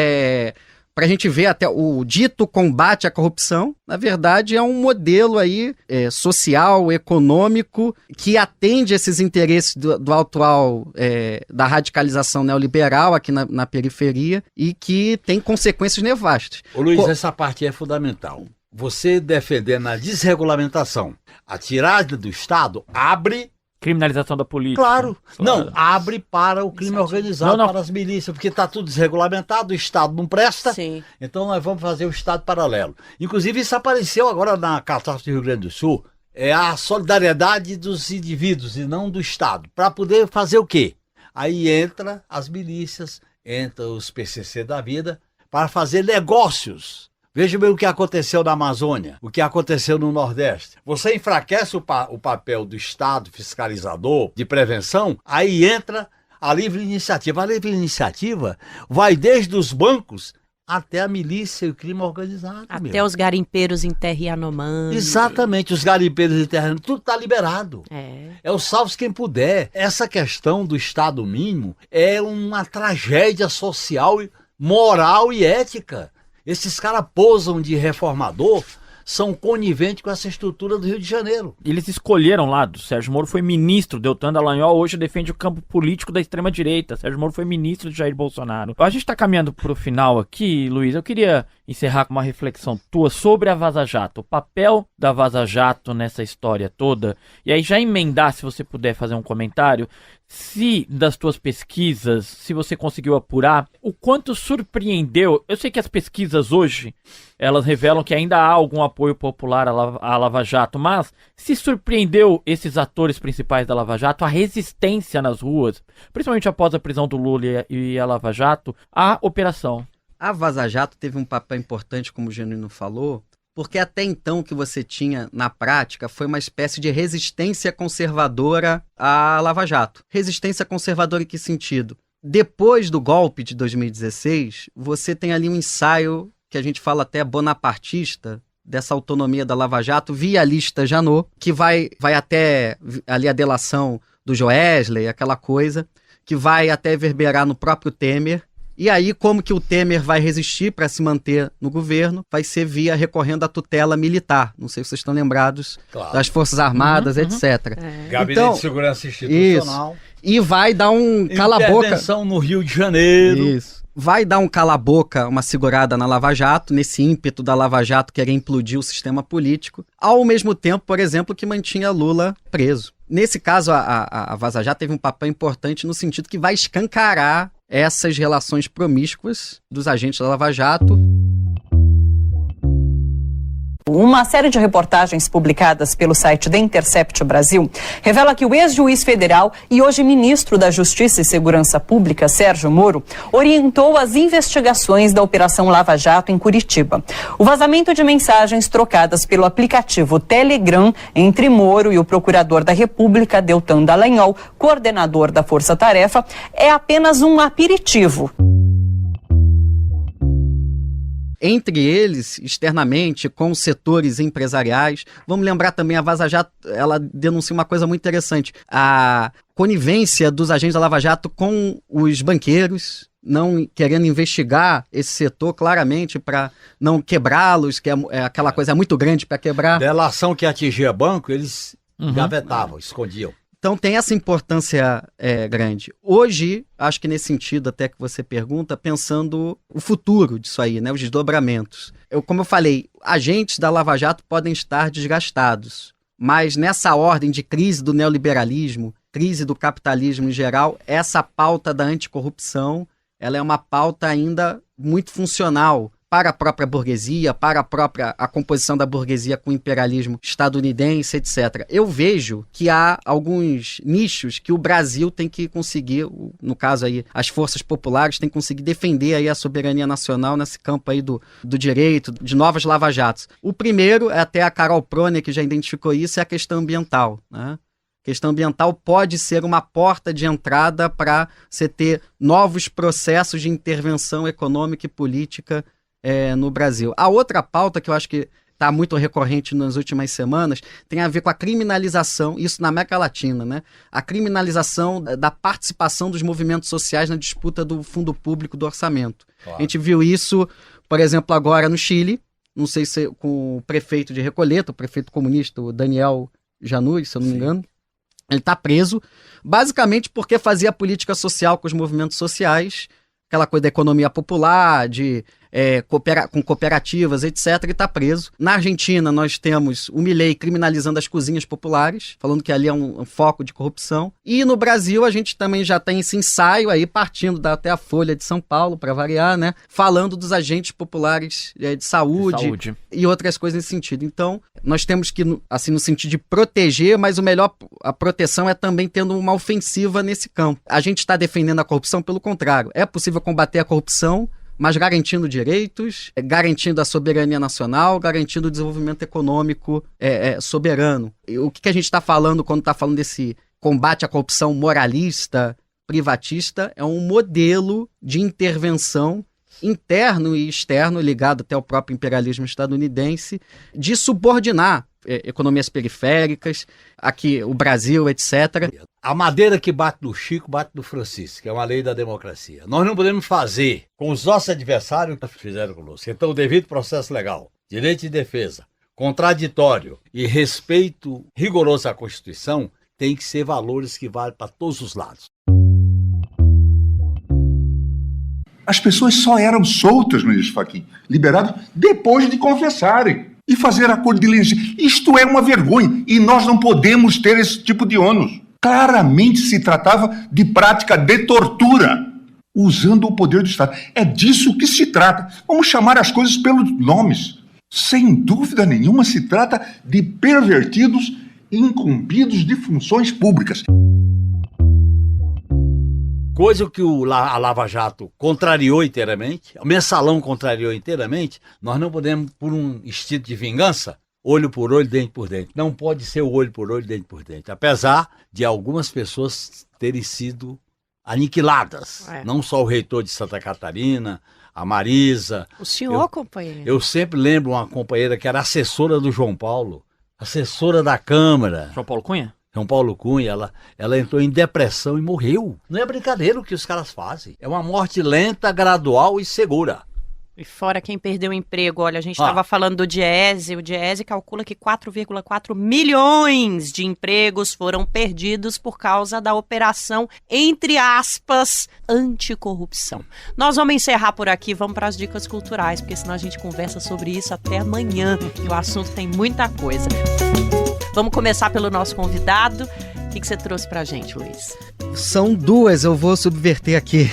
para a gente ver até o dito combate à corrupção, na verdade é um modelo aí social, econômico, que atende esses interesses do atual, da radicalização neoliberal aqui na periferia e que tem consequências nefastas. Ô Luiz, essa parte é fundamental. Você defender na desregulamentação a tiragem do Estado abre... Criminalização da política. Claro. Não, abre para o crime organizado, para as milícias, porque está tudo desregulamentado, o Estado não presta, Sim. Então nós vamos fazer o Estado paralelo. Inclusive isso apareceu agora na catástrofe do Rio Grande do Sul, é a solidariedade dos indivíduos e não do Estado, para poder fazer o quê? Aí entra as milícias, entra os PCC da vida, para fazer negócios. Veja bem o que aconteceu na Amazônia, o que aconteceu no Nordeste. Você enfraquece o papel do Estado fiscalizador, de prevenção, aí entra a livre iniciativa. A livre iniciativa vai desde os bancos até a milícia e o crime organizado. Até os garimpeiros em terra Yanomami. Exatamente, os garimpeiros em terra, tudo está liberado. É o salve quem puder. Essa questão do Estado mínimo é uma tragédia social, moral e ética. Esses caras posam de reformador, são coniventes com essa estrutura do Rio de Janeiro. Eles escolheram lado. Sérgio Moro foi ministro, Deltan Dallagnol hoje defende o campo político da extrema-direita. Sérgio Moro foi ministro de Jair Bolsonaro. A gente está caminhando para o final aqui, Luiz. Eu queria encerrar com uma reflexão tua sobre a Vaza Jato, o papel da Vaza Jato nessa história toda. E aí já emendar, se você puder fazer um comentário, se das tuas pesquisas, se você conseguiu apurar, o quanto surpreendeu. Eu sei que as pesquisas hoje, elas revelam que ainda há algum apoio popular à Lava Jato, mas se surpreendeu esses atores principais da Lava Jato, a resistência nas ruas, principalmente após a prisão do Lula e a Lava Jato, à operação. A Vaza Jato teve um papel importante, como o Genuíno falou, porque até então o que você tinha na prática foi uma espécie de resistência conservadora à Lava Jato. Resistência conservadora em que sentido? Depois do golpe de 2016, você tem ali um ensaio que a gente fala até bonapartista, dessa autonomia da Lava Jato, via a lista Janot, que vai até ali a delação do Joesley, aquela coisa, que vai até reverberar no próprio Temer. E aí, como que o Temer vai resistir para se manter no governo? Vai ser recorrendo à tutela militar. Não sei se vocês estão lembrados, claro, das Forças Armadas, etc. Gabinete de Segurança Institucional. Isso. E vai dar um cala-boca. Intervenção no Rio de Janeiro. Isso. Vai dar um cala-boca, uma segurada na Lava Jato, nesse ímpeto da Lava Jato querer implodir o sistema político, ao mesmo tempo, por exemplo, que mantinha Lula preso. Nesse caso, a Vaza Jato teve um papel importante no sentido que vai escancarar essas relações promíscuas dos agentes da Lava Jato. Uma série de reportagens publicadas pelo site The Intercept Brasil revela que o ex-juiz federal e hoje ministro da Justiça e Segurança Pública, Sérgio Moro, orientou as investigações da Operação Lava Jato em Curitiba. O vazamento de mensagens trocadas pelo aplicativo Telegram entre Moro e o procurador da República, Deltan Dallagnol, coordenador da Força Tarefa, é apenas um aperitivo. Entre eles, externamente, com os setores empresariais. Vamos lembrar também, a Vaza Jato, ela denuncia uma coisa muito interessante. A conivência dos agentes da Lava Jato com os banqueiros, não querendo investigar esse setor claramente para não quebrá-los, que é aquela coisa muito grande para quebrar. Delação que atingia banco, eles gavetavam, escondiam. Então tem essa importância grande. Hoje, acho que nesse sentido até que você pergunta, pensando o futuro disso aí, né, os desdobramentos. Como eu falei, agentes da Lava Jato podem estar desgastados, mas nessa ordem de crise do neoliberalismo, crise do capitalismo em geral, essa pauta da anticorrupção, ela é uma pauta ainda muito funcional para a própria burguesia, para a composição da burguesia com o imperialismo estadunidense, etc. Eu vejo que há alguns nichos que o Brasil tem que conseguir, no caso aí, as forças populares têm que conseguir defender aí a soberania nacional nesse campo aí do direito, de novas lava-jatos. O primeiro, até a Carol Proner, que já identificou isso, é a questão ambiental, né? A questão ambiental pode ser uma porta de entrada para você ter novos processos de intervenção econômica e política no Brasil. A outra pauta que eu acho que está muito recorrente nas últimas semanas, tem a ver com a criminalização, isso na América Latina, né? A criminalização da participação dos movimentos sociais na disputa do fundo público do orçamento. Claro. A gente viu isso, por exemplo, agora no Chile, não sei se com o prefeito de Recoleta, o prefeito comunista, o Daniel Janúi, se eu não me engano. Ele está preso, basicamente porque fazia política social com os movimentos sociais, aquela coisa da economia popular, com cooperativas, etc., e está preso. Na Argentina, nós temos o Milei criminalizando as cozinhas populares, falando que ali é um foco de corrupção. E no Brasil, a gente também já tem esse ensaio aí, partindo até a Folha de São Paulo, para variar, né? Falando dos agentes populares de saúde e outras coisas nesse sentido. Então, nós temos que, assim, no sentido de proteger, mas a proteção é também tendo uma ofensiva nesse campo. A gente está defendendo a corrupção, pelo contrário. É possível combater a corrupção, mas garantindo direitos, garantindo a soberania nacional, garantindo o desenvolvimento econômico soberano. E o que a gente está falando quando está falando desse combate à corrupção moralista, privatista, é um modelo de intervenção interno e externo, ligado até ao próprio imperialismo estadunidense, de subordinar economias periféricas, aqui o Brasil, etc. A madeira que bate no Chico, bate no Francisco, que é uma lei da democracia. Nós não podemos fazer com os nossos adversários o que fizeram conosco. Então, o devido processo legal, direito de defesa, contraditório e respeito rigoroso à Constituição tem que ser valores que valem para todos os lados. As pessoas só eram soltas, ministro Fachin, liberadas depois de confessarem e fazer acordo de leniência. Isto é uma vergonha e nós não podemos ter esse tipo de ônus. Claramente se tratava de prática de tortura, usando o poder do Estado. É disso que se trata. Vamos chamar as coisas pelos nomes. Sem dúvida nenhuma se trata de pervertidos incumbidos de funções públicas. Coisa que a Lava Jato contrariou inteiramente, o Mensalão contrariou inteiramente. Nós não podemos, por um instinto de vingança, olho por olho, dente por dente. Não pode ser o olho por olho, dente por dente. Apesar de algumas pessoas terem sido aniquiladas. Não só o reitor de Santa Catarina, a Marisa. O senhor, companheiro? Eu sempre lembro uma companheira que era assessora do João Paulo, assessora da Câmara. João Paulo Cunha? João Paulo Cunha, ela entrou em depressão e morreu. Não é brincadeira o que os caras fazem. É uma morte lenta, gradual e segura. E fora quem perdeu o emprego, olha, a gente estava falando do Diese, o Diese calcula que 4,4 milhões de empregos foram perdidos por causa da operação, entre aspas, anticorrupção. Nós vamos encerrar por aqui, vamos para as dicas culturais, porque senão a gente conversa sobre isso até amanhã, e o assunto tem muita coisa. Vamos começar pelo nosso convidado. O que você trouxe pra gente, Luiz? São duas, eu vou subverter aqui.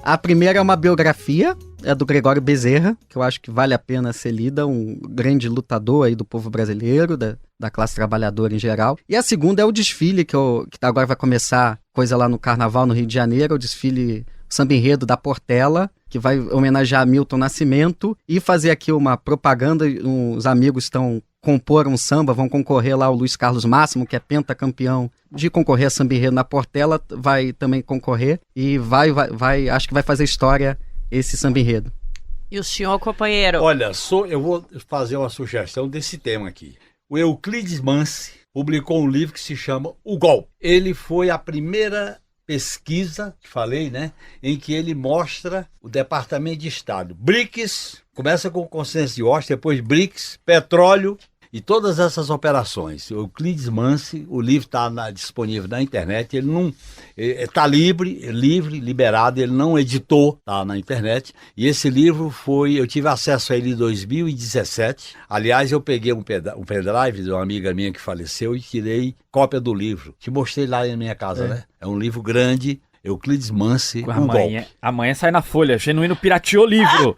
A primeira é uma biografia, é do Gregório Bezerra, que eu acho que vale a pena ser lida, um grande lutador aí do povo brasileiro, da classe trabalhadora em geral. E a segunda é o desfile, que agora vai começar coisa lá no Carnaval, no Rio de Janeiro, o desfile Samba Enredo da Portela, que vai homenagear Milton Nascimento e fazer aqui uma propaganda. Os amigos estão compor um samba, vão concorrer lá o Luiz Carlos Máximo, que é pentacampeão de concorrer a Samba Enredo na Portela, vai também concorrer e acho que vai fazer história esse Samba Enredo. E o senhor, companheiro? Olha, eu vou fazer uma sugestão desse tema aqui. O Euclides Mansi publicou um livro que se chama O Golpe. Ele foi a primeira pesquisa, que falei, né, em que ele mostra o Departamento de Estado. BRICS, começa com o Consenso de Washington, depois BRICS, petróleo e todas essas operações. O Euclides Mansi, o livro está disponível na internet, ele não está liberado, ele não editou, está na internet. E esse livro eu tive acesso a ele em 2017. Aliás, eu peguei um pendrive de uma amiga minha que faleceu e tirei cópia do livro. Te mostrei lá na minha casa, né? É um livro grande. Euclides Mansi, amanhã sai na Folha, Genuíno pirateou o livro.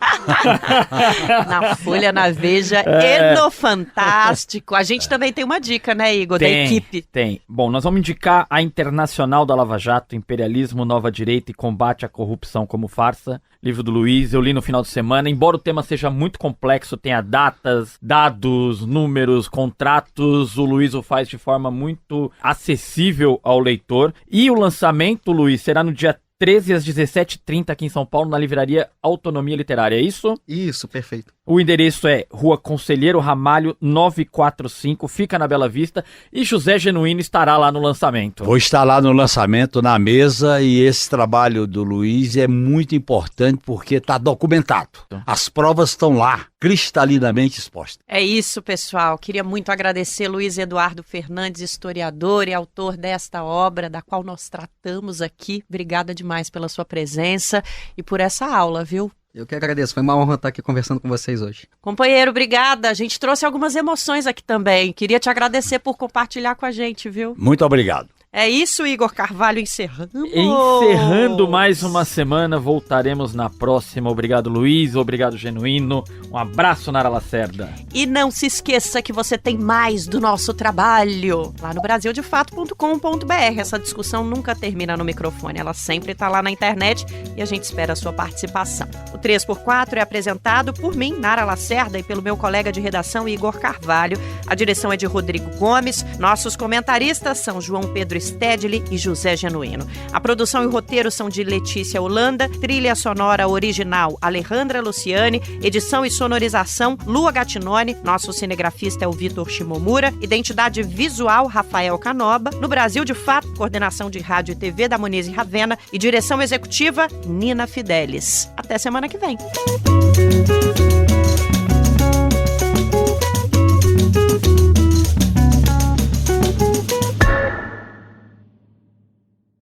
Na Folha, na Veja e no Fantástico. A gente também tem uma dica, né, Igor, da equipe. Tem. Bom, nós vamos indicar a Internacional da Lava Jato, Imperialismo, Nova Direita e Combate à Corrupção como Farsa. Livro do Luiz, eu li no final de semana. Embora o tema seja muito complexo, tenha datas, dados, números, contratos, o Luiz o faz de forma muito acessível ao leitor. E o lançamento, Luiz, será no dia 13 às 17h30 aqui em São Paulo, na livraria Autonomia Literária, é isso? Isso, perfeito. O endereço é Rua Conselheiro Ramalho 945, fica na Bela Vista, e José Genuíno estará lá no lançamento. Vou estar lá no lançamento, na mesa, e esse trabalho do Luiz é muito importante porque está documentado. As provas estão lá, cristalinamente expostas. É isso, pessoal. Queria muito agradecer Luiz Eduardo Fernandes, historiador e autor desta obra, da qual nós tratamos aqui. Obrigada demais pela sua presença e por essa aula, viu? Eu que agradeço, foi uma honra estar aqui conversando com vocês hoje. Companheiro, obrigada. A gente trouxe algumas emoções aqui também. Queria te agradecer por compartilhar com a gente, viu? Muito obrigado. É isso, Igor Carvalho, encerrando. Encerrando mais uma semana, voltaremos na próxima. Obrigado, Luiz, obrigado, Genuíno. Um abraço, Nara Lacerda. E não se esqueça que você tem mais do nosso trabalho lá no brasildefato.com.br. Essa discussão nunca termina no microfone, ela sempre está lá na internet e a gente espera a sua participação. O 3x4 é apresentado por mim, Nara Lacerda, e pelo meu colega de redação, Igor Carvalho. A direção é de Rodrigo Gomes. Nossos comentaristas são João Pedro Stedley e José Genuíno. A produção e o roteiro são de Letícia Holanda, trilha sonora original Alejandra Luciani, edição e sonorização Lua Gattinone, nosso cinegrafista é o Vitor Shimomura, identidade visual Rafael Canoba, no Brasil de Fato, coordenação de rádio e TV da Monize Ravena e direção executiva Nina Fidelis. Até semana que vem.